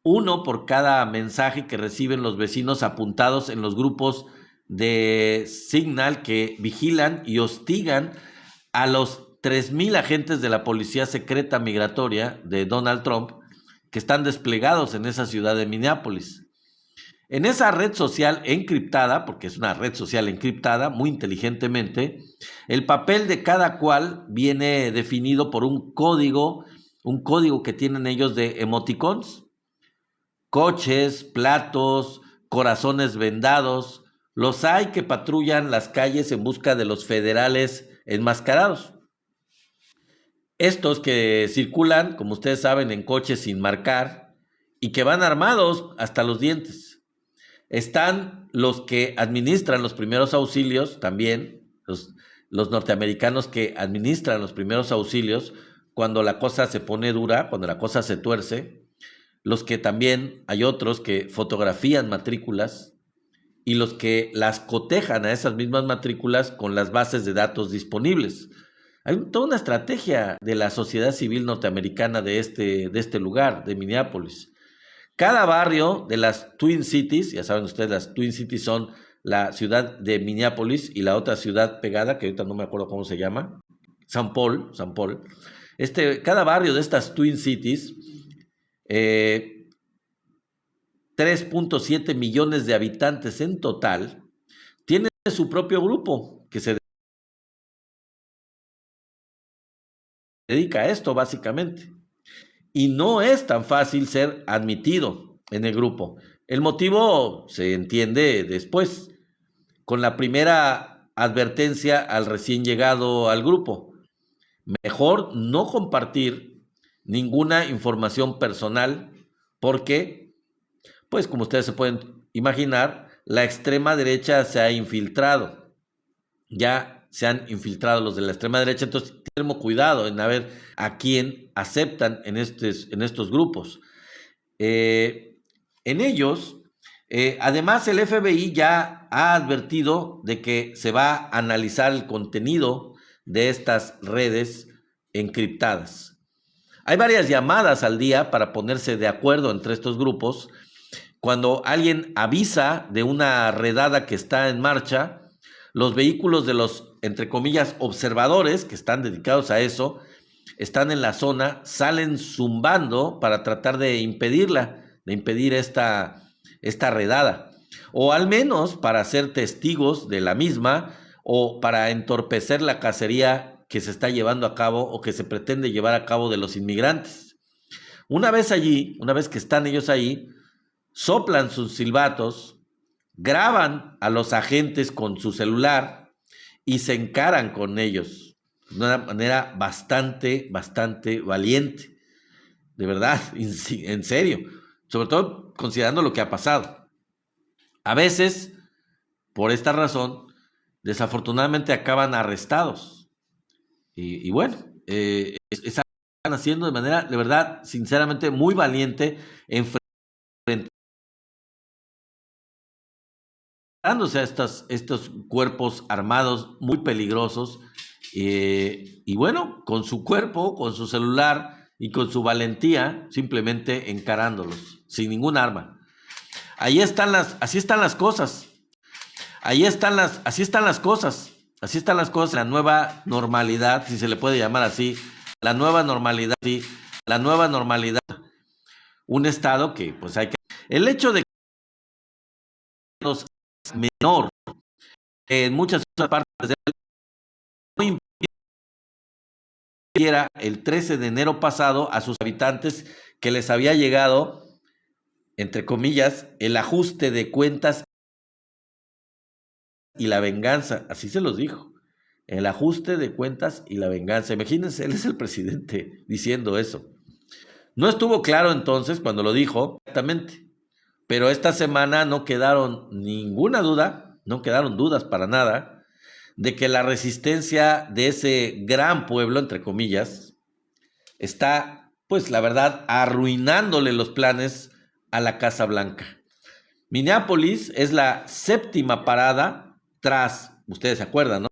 Uno por cada mensaje que reciben los vecinos apuntados en los grupos de Signal que vigilan y hostigan a los 3,000 agentes de la policía secreta migratoria de Donald Trump que están desplegados en esa ciudad de Minneapolis. En esa red social encriptada, porque es una red social encriptada muy inteligentemente, el papel de cada cual viene definido por un código que tienen ellos de emoticons, coches, platos, corazones vendados. Los hay que patrullan las calles en busca de los federales enmascarados. Estos que circulan, como ustedes saben, en coches sin marcar y que van armados hasta los dientes. Están los que administran los primeros auxilios también, los norteamericanos que administran los primeros auxilios cuando la cosa se pone dura, cuando la cosa se tuerce. Los que también hay otros que fotografían matrículas y los que las cotejan a esas mismas matrículas con las bases de datos disponibles. Hay toda una estrategia de la sociedad civil norteamericana de este lugar, de Minneapolis. Cada barrio de las Twin Cities, ya saben ustedes, las Twin Cities son la ciudad de Minneapolis y la otra ciudad pegada, que ahorita no me acuerdo cómo se llama, San Paul. Cada barrio de estas Twin Cities, 3.7 millones de habitantes en total, tiene su propio grupo que se dedica a esto básicamente. Y no es tan fácil ser admitido en el grupo. El motivo se entiende después, con la primera advertencia al recién llegado al grupo. Mejor no compartir ninguna información personal porque, pues como ustedes se pueden imaginar, la extrema derecha se ha infiltrado. Ya se han infiltrado los de la extrema derecha, entonces tenemos cuidado en ver a quién aceptan en estos grupos. En ellos, además el FBI ya ha advertido de que se va a analizar el contenido de estas redes encriptadas. Hay varias llamadas al día para ponerse de acuerdo entre estos grupos. Cuando alguien avisa de una redada que está en marcha, los vehículos de los, entre comillas, observadores que están dedicados a eso, están en la zona, salen zumbando para tratar de impedir esta redada, o al menos para ser testigos de la misma, o para entorpecer la cacería que se está llevando a cabo o que se pretende llevar a cabo de los inmigrantes. Una vez que están ellos ahí, soplan sus silbatos, graban a los agentes con su celular y se encaran con ellos de una manera bastante valiente. De verdad, en serio. Sobre todo considerando lo que ha pasado. A veces, por esta razón, desafortunadamente acaban arrestados. Y bueno, están haciendo de manera, de verdad, sinceramente, muy valiente, enfrentándose a estos cuerpos armados muy peligrosos. Y bueno, con su cuerpo, con su celular y con su valentía, simplemente encarándolos, sin ningún arma. Así están las cosas. Así están las cosas, la nueva normalidad, si se le puede llamar así, la nueva normalidad. Un estado que, pues hay que... El hecho de que los menor en muchas otras partes del mundo impidiera el 13 de enero pasado a sus habitantes que les había llegado, entre comillas, el ajuste de cuentas y la venganza, así se los dijo, el ajuste de cuentas y la venganza. Imagínense, él es el presidente diciendo eso. No estuvo claro entonces cuando lo dijo exactamente, pero esta semana no quedaron dudas para nada de que la resistencia de ese gran pueblo, entre comillas, está, pues la verdad, arruinándole los planes a la Casa Blanca. Minneapolis es la 7ª parada tras, ustedes se acuerdan, ¿no?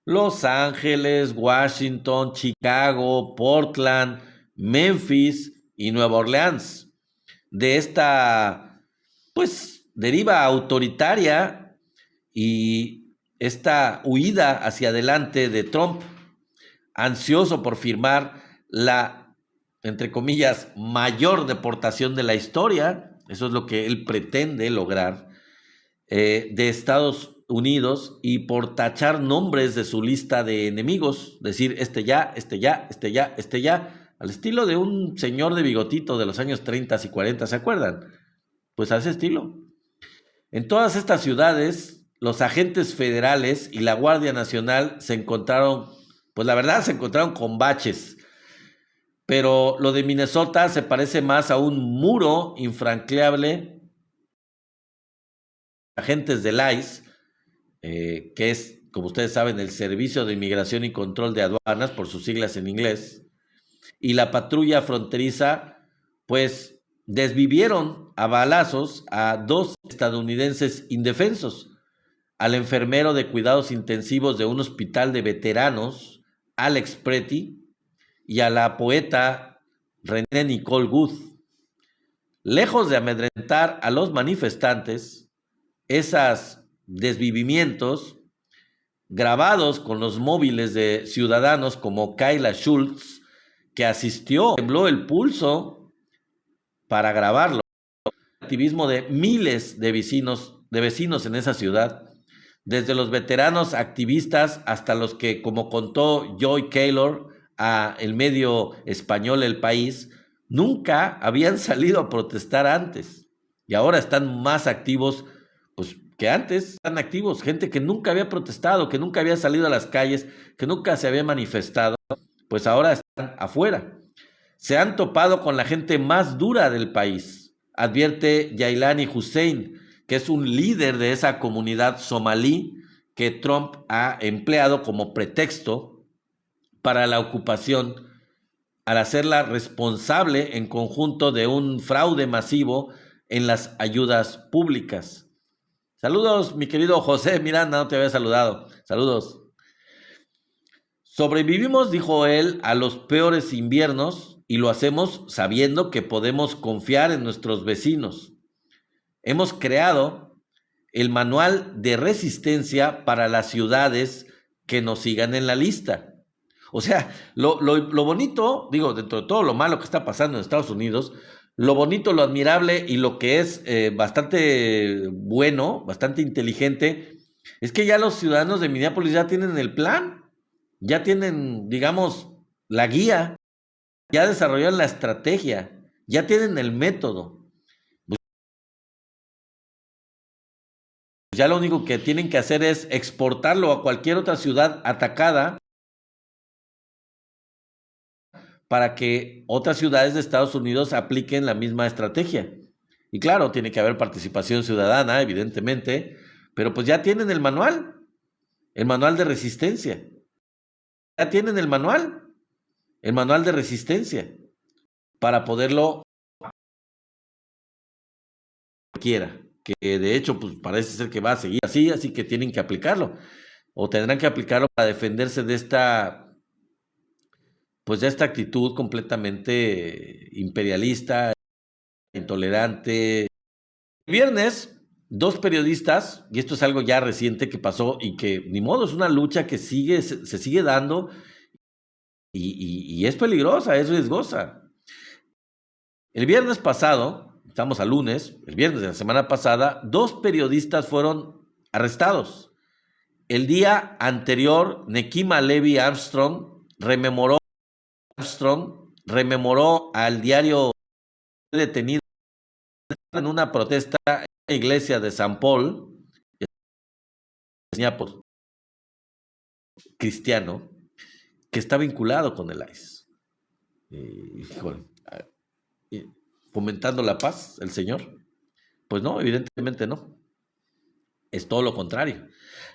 Los Ángeles, Washington, Chicago, Portland, Memphis y Nueva Orleans. De esta, pues, deriva autoritaria y esta huida hacia adelante de Trump, ansioso por firmar la, entre comillas, mayor deportación de la historia, eso es lo que él pretende lograr, de Estados Unidos, y por tachar nombres de su lista de enemigos, decir este ya, al estilo de un señor de bigotito de los años 30 y 40, ¿se acuerdan? Pues a ese estilo. En todas estas ciudades, los agentes federales y la Guardia Nacional se encontraron con baches. Pero lo de Minnesota se parece más a un muro infranqueable. Agentes del ICE, que es, como ustedes saben, el Servicio de Inmigración y Control de Aduanas, por sus siglas en inglés, y la patrulla fronteriza, pues desvivieron a balazos a 2 estadounidenses indefensos, al enfermero de cuidados intensivos de un hospital de veteranos, Alex Pretty, y a la poeta René Nicole Good. Lejos de amedrentar a los manifestantes, esos desvivimientos, grabados con los móviles de ciudadanos como Kayla Schultz, que asistió, tembló el pulso para grabarlo, el activismo de miles de vecinos en esa ciudad, desde los veteranos activistas hasta los que, como contó Joy Keylor a el medio español El País, nunca habían salido a protestar antes y ahora están más activos pues, que antes. Están activos, gente que nunca había protestado, que nunca había salido a las calles, que nunca se había manifestado, pues ahora están afuera. Se han topado con la gente más dura del país, advierte Yailani Hussein, que es un líder de esa comunidad somalí que Trump ha empleado como pretexto para la ocupación, al hacerla responsable en conjunto de un fraude masivo en las ayudas públicas. Saludos, mi querido José Miranda, no te había saludado. Saludos. Sobrevivimos, dijo él, a los peores inviernos y lo hacemos sabiendo que podemos confiar en nuestros vecinos. Hemos creado el manual de resistencia para las ciudades que nos sigan en la lista. O sea, lo bonito, digo, dentro de todo lo malo que está pasando en Estados Unidos, lo bonito, lo admirable y lo que es bastante bueno, bastante inteligente, es que ya los ciudadanos de Minneapolis ya tienen el plan, ya tienen, digamos, la guía, ya desarrollaron la estrategia, ya tienen el método. Ya lo único que tienen que hacer es exportarlo a cualquier otra ciudad atacada para que otras ciudades de Estados Unidos apliquen la misma estrategia. Y claro, tiene que haber participación ciudadana, evidentemente, pero pues ya tienen el manual de resistencia. Ya tienen el manual de resistencia, para poderlo quiera, que de hecho pues parece ser que va a seguir así que tienen que aplicarlo, o tendrán que aplicarlo para defenderse de esta actitud completamente imperialista, intolerante. El viernes, 2 periodistas, y esto es algo ya reciente que pasó y que ni modo, es una lucha que se sigue dando y es peligrosa, es riesgosa. El viernes pasado, estamos a lunes, el viernes de la semana pasada, 2 periodistas fueron arrestados. El día anterior, Nekima Levy Armstrong rememoró al diario detenido en una protesta en la iglesia de San Paul, cristiano, que está vinculado con el ICE. Fomentando la paz, el señor. Pues no, evidentemente no. Es todo lo contrario.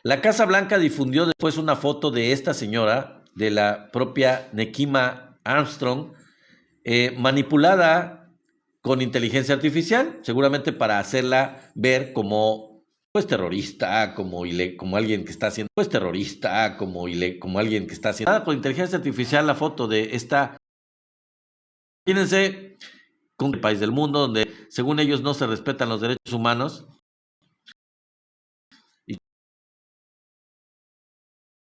La Casa Blanca difundió después una foto de esta señora, de la propia Nekima Armstrong, manipulada con inteligencia artificial, seguramente para hacerla ver como pues terrorista, como alguien que está haciendo como alguien que está haciendo con inteligencia artificial. La foto de esta, imagínense, con el país del mundo donde según ellos no se respetan los derechos humanos. ¿Y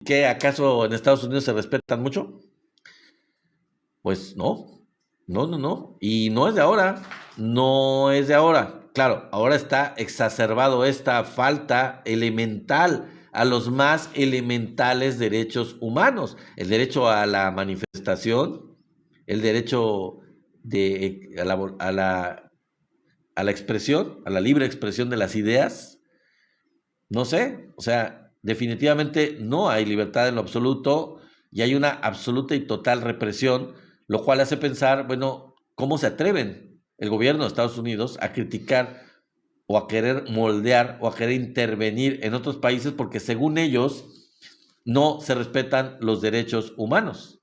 qué, acaso en Estados Unidos se respetan mucho? Pues no. Y no es de ahora. Claro, ahora está exacerbado esta falta elemental a los más elementales derechos humanos. El derecho a la manifestación, el derecho a la expresión, a la libre expresión de las ideas. No sé, o sea, definitivamente no hay libertad en lo absoluto y hay una absoluta y total represión, lo cual hace pensar, bueno, ¿cómo se atreven el gobierno de Estados Unidos a criticar o a querer moldear o a querer intervenir en otros países porque según ellos no se respetan los derechos humanos?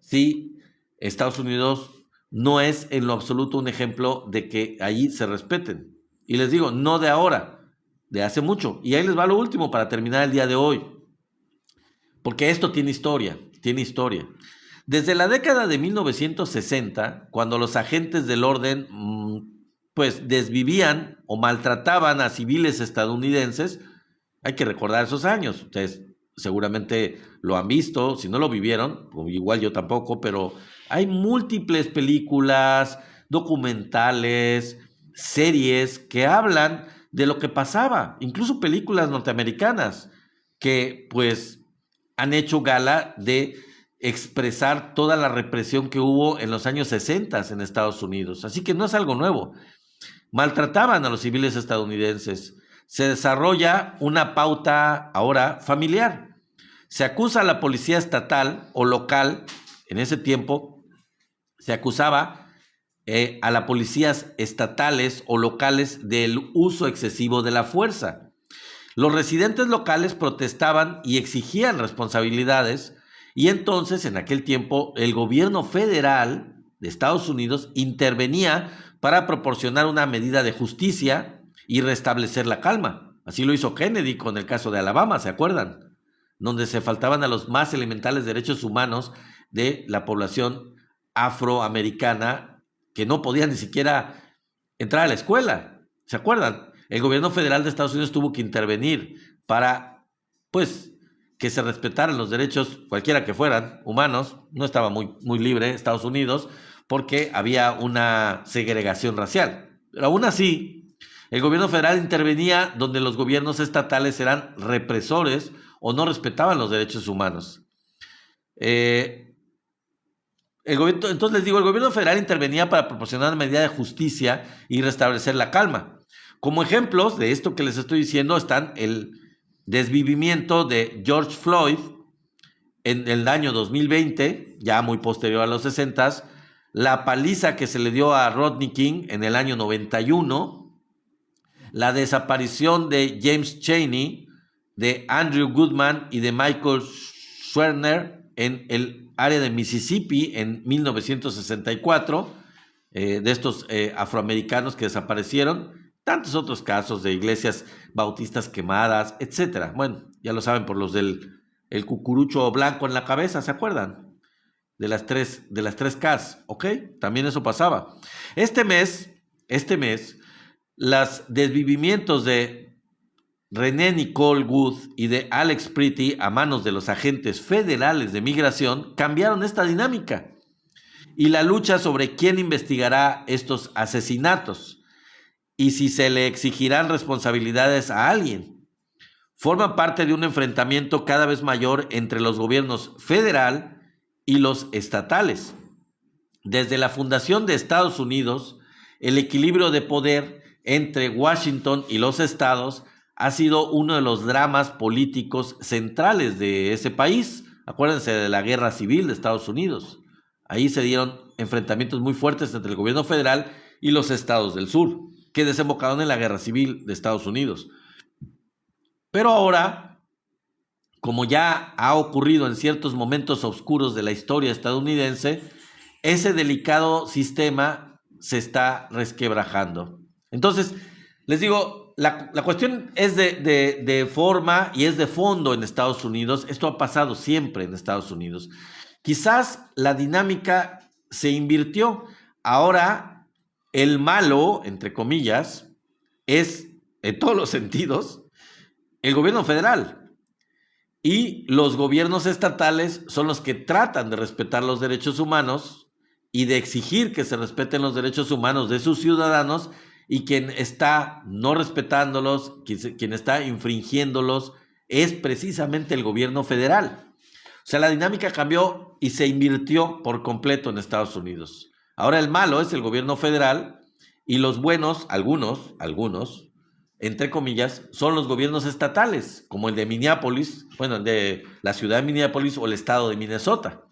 Sí, Estados Unidos no es en lo absoluto un ejemplo de que allí se respeten. Y les digo, no de ahora, de hace mucho. Y ahí les va lo último para terminar el día de hoy. Porque esto tiene historia, tiene historia. Desde la década de 1960, cuando los agentes del orden pues desvivían o maltrataban a civiles estadounidenses, hay que recordar esos años. Ustedes seguramente lo han visto, si no lo vivieron, igual yo tampoco, pero hay múltiples películas, documentales, series que hablan de lo que pasaba, incluso películas norteamericanas que pues han hecho gala de expresar toda la represión que hubo en los años 60 en Estados Unidos. Así que no es algo nuevo. Maltrataban a los civiles estadounidenses. Se desarrolla una pauta ahora familiar. Se acusa a la policía estatal o local, en ese tiempo se acusaba a las policías estatales o locales del uso excesivo de la fuerza. Los residentes locales protestaban y exigían responsabilidades, y entonces en aquel tiempo el gobierno federal de Estados Unidos intervenía para proporcionar una medida de justicia y restablecer la calma. Así lo hizo Kennedy con el caso de Alabama, ¿se acuerdan? Donde se faltaban a los más elementales derechos humanos de la población afroamericana que no podía ni siquiera entrar a la escuela. ¿Se acuerdan? El gobierno federal de Estados Unidos tuvo que intervenir para, pues, que se respetaran los derechos, cualquiera que fueran, humanos. No estaba muy libre Estados Unidos porque había una segregación racial. Pero aún así, el gobierno federal intervenía donde los gobiernos estatales eran represores o no respetaban los derechos humanos. Entonces les digo, el gobierno federal intervenía para proporcionar una medida de justicia y restablecer la calma. Como ejemplos de esto que les estoy diciendo están el desvivimiento de George Floyd en el año 2020, ya muy posterior a los 60, la paliza que se le dio a Rodney King en el año 91, la desaparición de James Chaney, de Andrew Goodman y de Michael Schwerner en el área de Mississippi en 1964, de estos afroamericanos que desaparecieron. Tantos otros casos de iglesias bautistas quemadas, etcétera. Bueno, ya lo saben por los del el cucurucho blanco en la cabeza, ¿se acuerdan? De las tres Ks, ¿ok? También eso pasaba. Este mes, los desvivimientos de René Nicole Wood y de Alex Pretty a manos de los agentes federales de migración cambiaron esta dinámica y la lucha sobre quién investigará estos asesinatos y si se le exigirán responsabilidades a alguien. Forma parte de un enfrentamiento cada vez mayor entre los gobiernos federal y los estatales. Desde la fundación de Estados Unidos, el equilibrio de poder entre Washington y los estados ha sido uno de los dramas políticos centrales de ese país. Acuérdense de la guerra civil de Estados Unidos. Ahí se dieron enfrentamientos muy fuertes entre el gobierno federal y los estados del sur, que desembocaron en la guerra civil de Estados Unidos. Pero ahora, como ya ha ocurrido en ciertos momentos oscuros de la historia estadounidense, ese delicado sistema se está resquebrajando. Entonces, les digo, la cuestión es de forma y es de fondo en Estados Unidos. Esto ha pasado siempre en Estados Unidos. Quizás la dinámica se invirtió. Ahora el malo, entre comillas, es, en todos los sentidos, el gobierno federal. Y los gobiernos estatales son los que tratan de respetar los derechos humanos y de exigir que se respeten los derechos humanos de sus ciudadanos, y quien está no respetándolos, quien está infringiéndolos, es precisamente el gobierno federal. O sea, la dinámica cambió y se invirtió por completo en Estados Unidos. Ahora el malo es el gobierno federal y los buenos, algunos, entre comillas, son los gobiernos estatales, como el de Minneapolis, bueno, el de la ciudad de Minneapolis o el estado de Minnesota,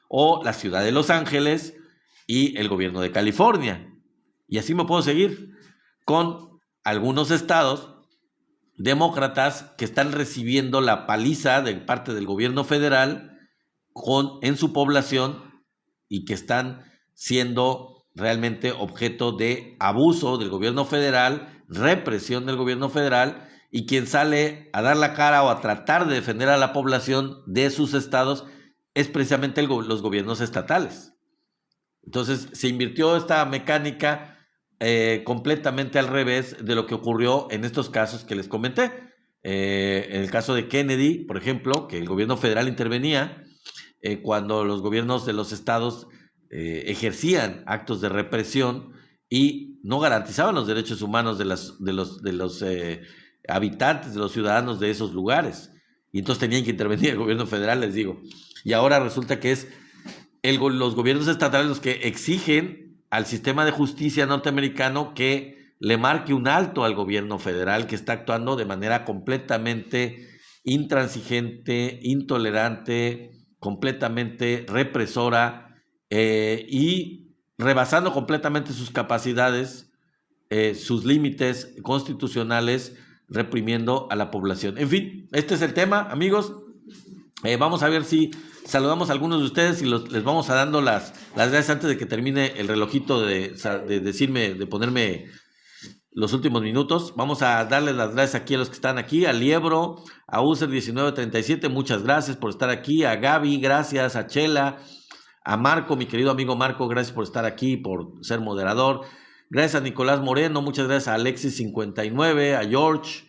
o la ciudad de Los Ángeles y el gobierno de California. Y así me puedo seguir con algunos estados demócratas que están recibiendo la paliza de parte del gobierno federal en su población y que están siendo realmente objeto de abuso del gobierno federal, represión del gobierno federal, y quien sale a dar la cara o a tratar de defender a la población de sus estados es precisamente los gobiernos estatales. Entonces se invirtió esta mecánica completamente al revés de lo que ocurrió en estos casos que les comenté. En el caso de Kennedy, por ejemplo, que el gobierno federal intervenía cuando los gobiernos de los estados ejercían actos de represión y no garantizaban los derechos humanos de los habitantes, de los ciudadanos de esos lugares. Y entonces tenían que intervenir el gobierno federal, les digo. Y ahora resulta que es los gobiernos estatales los que exigen al sistema de justicia norteamericano que le marque un alto al gobierno federal, que está actuando de manera completamente intransigente, intolerante, completamente represora y rebasando completamente sus capacidades, sus límites constitucionales, reprimiendo a la población. En fin, este es el tema, amigos. Vamos a ver si saludamos a algunos de ustedes y les vamos a dando las gracias antes de que termine el relojito de ponerme los últimos minutos. Vamos a darles las gracias aquí a los que están aquí, a Liebro, a User1937, muchas gracias por estar aquí, a Gaby, gracias, a Chela, a Marco, mi querido amigo Marco, gracias por estar aquí, por ser moderador. Gracias a Nicolás Moreno, muchas gracias a Alexis59, a George,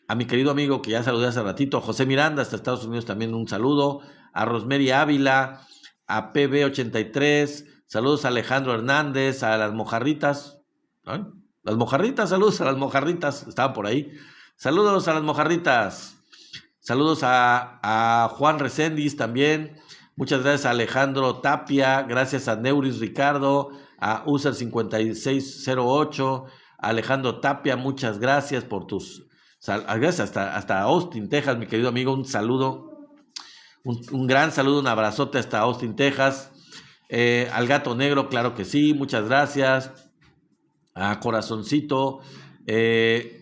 a mi querido amigo que ya saludé hace ratito, a José Miranda, hasta Estados Unidos también un saludo, a Rosemary Ávila, a PB83, saludos a Alejandro Hernández, a las mojarritas, ¿eh? Las mojarritas, saludos a las mojarritas, estaban por ahí, saludos a las mojarritas, saludos a Juan Reséndiz también, muchas gracias a Alejandro Tapia, gracias a Neuris Ricardo, a User5608, a Alejandro Tapia, muchas gracias por tus... Gracias hasta Austin, Texas, mi querido amigo, un saludo, un gran saludo, un abrazote hasta Austin, Texas. Al Gato Negro, claro que sí, muchas gracias. A Corazoncito,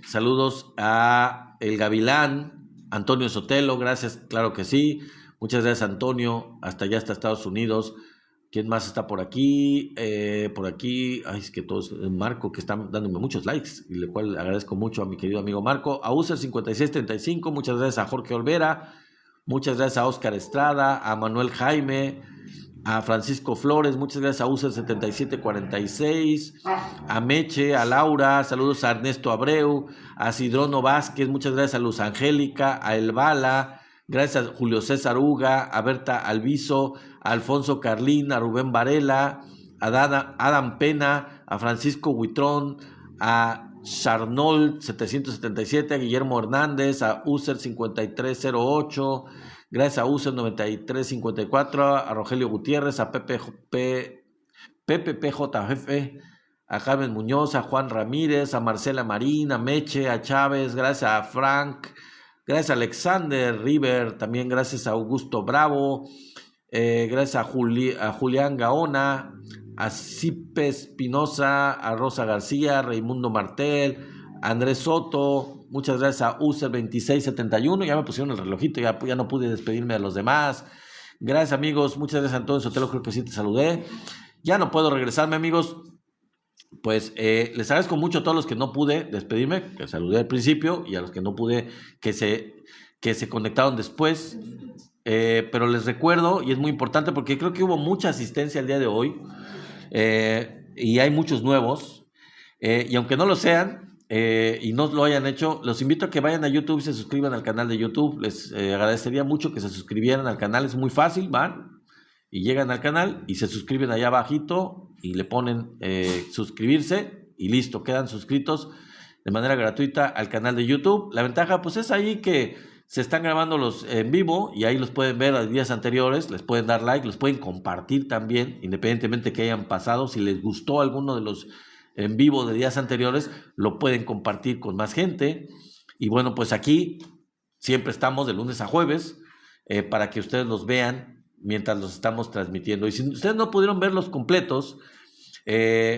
saludos a El Gavilán, Antonio Sotelo, gracias, claro que sí. Muchas gracias, Antonio, hasta allá, hasta Estados Unidos. ¿Quién más está por aquí? Ay, es que todos, Marco, que está dándome muchos likes, y le cual agradezco mucho a mi querido amigo Marco, a User5635, muchas gracias a Jorge Olvera, muchas gracias a Oscar Estrada, a Manuel Jaime, a Francisco Flores, muchas gracias a User7746, a Meche, a Laura, saludos a Ernesto Abreu, a Sidrono Vázquez, muchas gracias a Luz Angélica, a Elbala, gracias a Julio César Uga, a Berta Alviso, a Alfonso Carlín, a Rubén Varela, a Adam Pena, a Francisco Huitrón, a Charnold 777, a Guillermo Hernández, a User 5308, gracias a User 9354, a Rogelio Gutiérrez, a Pepe PJF, a Carmen Muñoz, a Juan Ramírez, a Marcela Marín, a Meche, a Chávez, gracias a Frank, gracias a Alexander River, también gracias a Augusto Bravo, gracias a Julián Gaona, a Cipe Espinosa, a Rosa García, a Raimundo Martel, a Andrés Soto, muchas gracias a User2671, ya me pusieron el relojito, ya no pude despedirme de los demás. Gracias, amigos, muchas gracias a Antonio Sotelo, creo que sí te saludé. Ya no puedo regresarme, amigos. Pues les agradezco mucho a todos los que no pude despedirme, que saludé al principio, y a los que no pude, que se conectaron después. Pero les recuerdo, y es muy importante porque creo que hubo mucha asistencia el día de hoy, y hay muchos nuevos, y aunque no lo sean y no lo hayan hecho, los invito a que vayan a YouTube y se suscriban al canal de YouTube. Les agradecería mucho que se suscribieran al canal, es muy fácil, van y llegan al canal y se suscriben allá abajito y le ponen suscribirse y listo, quedan suscritos de manera gratuita al canal de YouTube. La ventaja pues es ahí que se están grabando los en vivo y ahí los pueden ver los días anteriores, les pueden dar like, los pueden compartir también, independientemente que hayan pasado. Si les gustó alguno de los en vivo de días anteriores, lo pueden compartir con más gente. Y bueno, pues aquí siempre estamos de lunes a jueves para que ustedes los vean mientras los estamos transmitiendo. Y si ustedes no pudieron verlos completos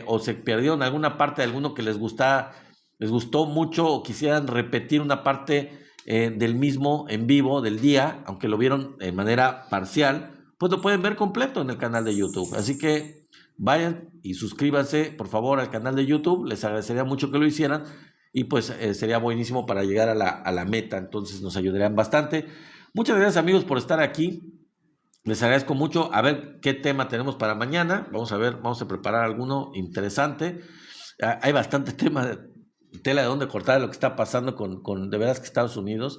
o se perdieron alguna parte de alguno que les gustó mucho o quisieran repetir una parte del mismo en vivo del día, aunque lo vieron de manera parcial, pues lo pueden ver completo en el canal de YouTube. Así que Vayan y suscríbanse, por favor, al canal de YouTube. Les agradecería mucho que lo hicieran y pues sería buenísimo para llegar a la meta. Entonces nos ayudarían bastante. Muchas gracias, amigos, por estar aquí. Les agradezco mucho. A ver qué tema tenemos para mañana. Vamos a ver, vamos a preparar alguno interesante. Hay bastante tema, tela de dónde cortar lo que está pasando con de veras que Estados Unidos.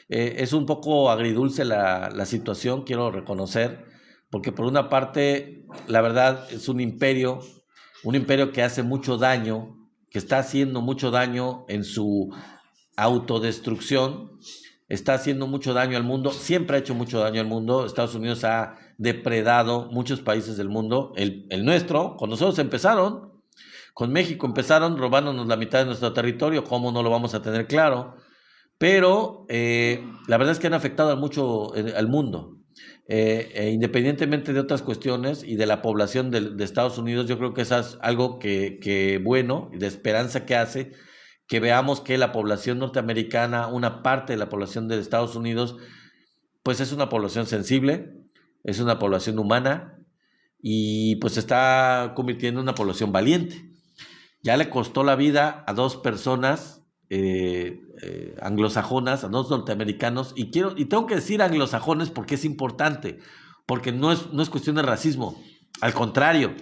Es un poco agridulce la situación, quiero reconocer, porque por una parte, la verdad, es un imperio que hace mucho daño, que está haciendo mucho daño en su autodestrucción, está haciendo mucho daño al mundo, siempre ha hecho mucho daño al mundo. Estados Unidos ha depredado muchos países del mundo, el nuestro, con nosotros empezaron, con México empezaron robándonos la mitad de nuestro territorio. ¿Cómo no lo vamos a tener claro? Pero la verdad es que han afectado mucho al mundo. Independientemente de otras cuestiones y de la población de Estados Unidos, yo creo que eso es algo que bueno, de esperanza que hace, que veamos que la población norteamericana, una parte de la población de Estados Unidos, pues es una población sensible, es una población humana y pues se está convirtiendo en una población valiente. Ya le costó la vida a 2 personas anglosajonas, a 2 norteamericanos, y tengo que decir anglosajones porque es importante, porque no es cuestión de racismo, al contrario,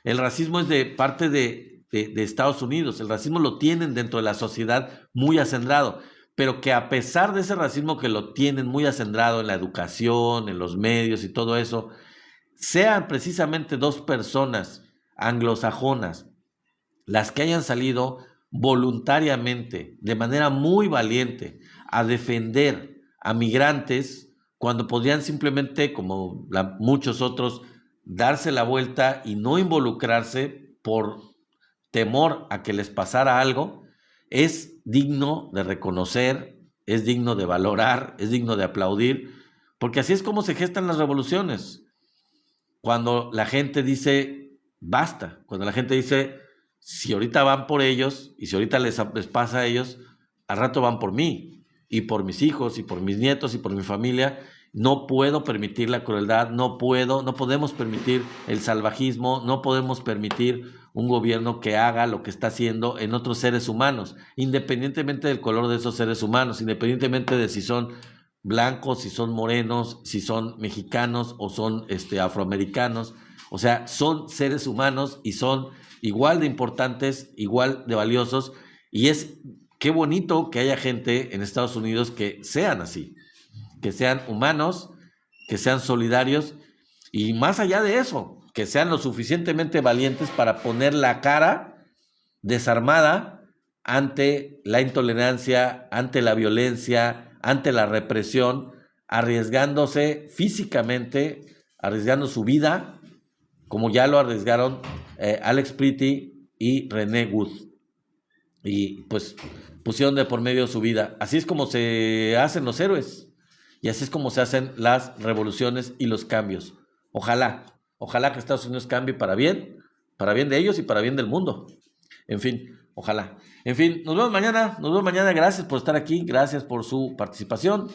el racismo es de parte de Estados Unidos, el racismo lo tienen dentro de la sociedad muy acendrado, pero que a pesar de ese racismo que lo tienen muy acendrado en la educación, en los medios y todo eso, sean precisamente 2 personas anglosajonas las que hayan salido voluntariamente, de manera muy valiente, a defender a migrantes cuando podían simplemente, como muchos otros, darse la vuelta y no involucrarse por temor a que les pasara algo, es digno de reconocer, es digno de valorar, es digno de aplaudir, porque así es como se gestan las revoluciones. Cuando la gente dice basta, cuando la gente dice si ahorita van por ellos y si ahorita les pasa a ellos, al rato van por mí y por mis hijos y por mis nietos y por mi familia. No puedo permitir la crueldad, no podemos permitir el salvajismo, no podemos permitir un gobierno que haga lo que está haciendo en otros seres humanos, independientemente del color de esos seres humanos, independientemente de si son blancos, si son morenos, si son mexicanos o son afroamericanos. O sea, son seres humanos y son igual de importantes, igual de valiosos, y qué bonito que haya gente en Estados Unidos que sean así, que sean humanos, que sean solidarios, y más allá de eso, que sean lo suficientemente valientes para poner la cara desarmada ante la intolerancia, ante la violencia, ante la represión, arriesgándose físicamente, arriesgando su vida, como ya lo arriesgaron Alex Pretty y René Wood. Y pues pusieron de por medio su vida. Así es como se hacen los héroes. Y así es como se hacen las revoluciones y los cambios. Ojalá que Estados Unidos cambie para bien de ellos y para bien del mundo. En fin, ojalá. En fin, nos vemos mañana. Gracias por estar aquí. Gracias por su participación.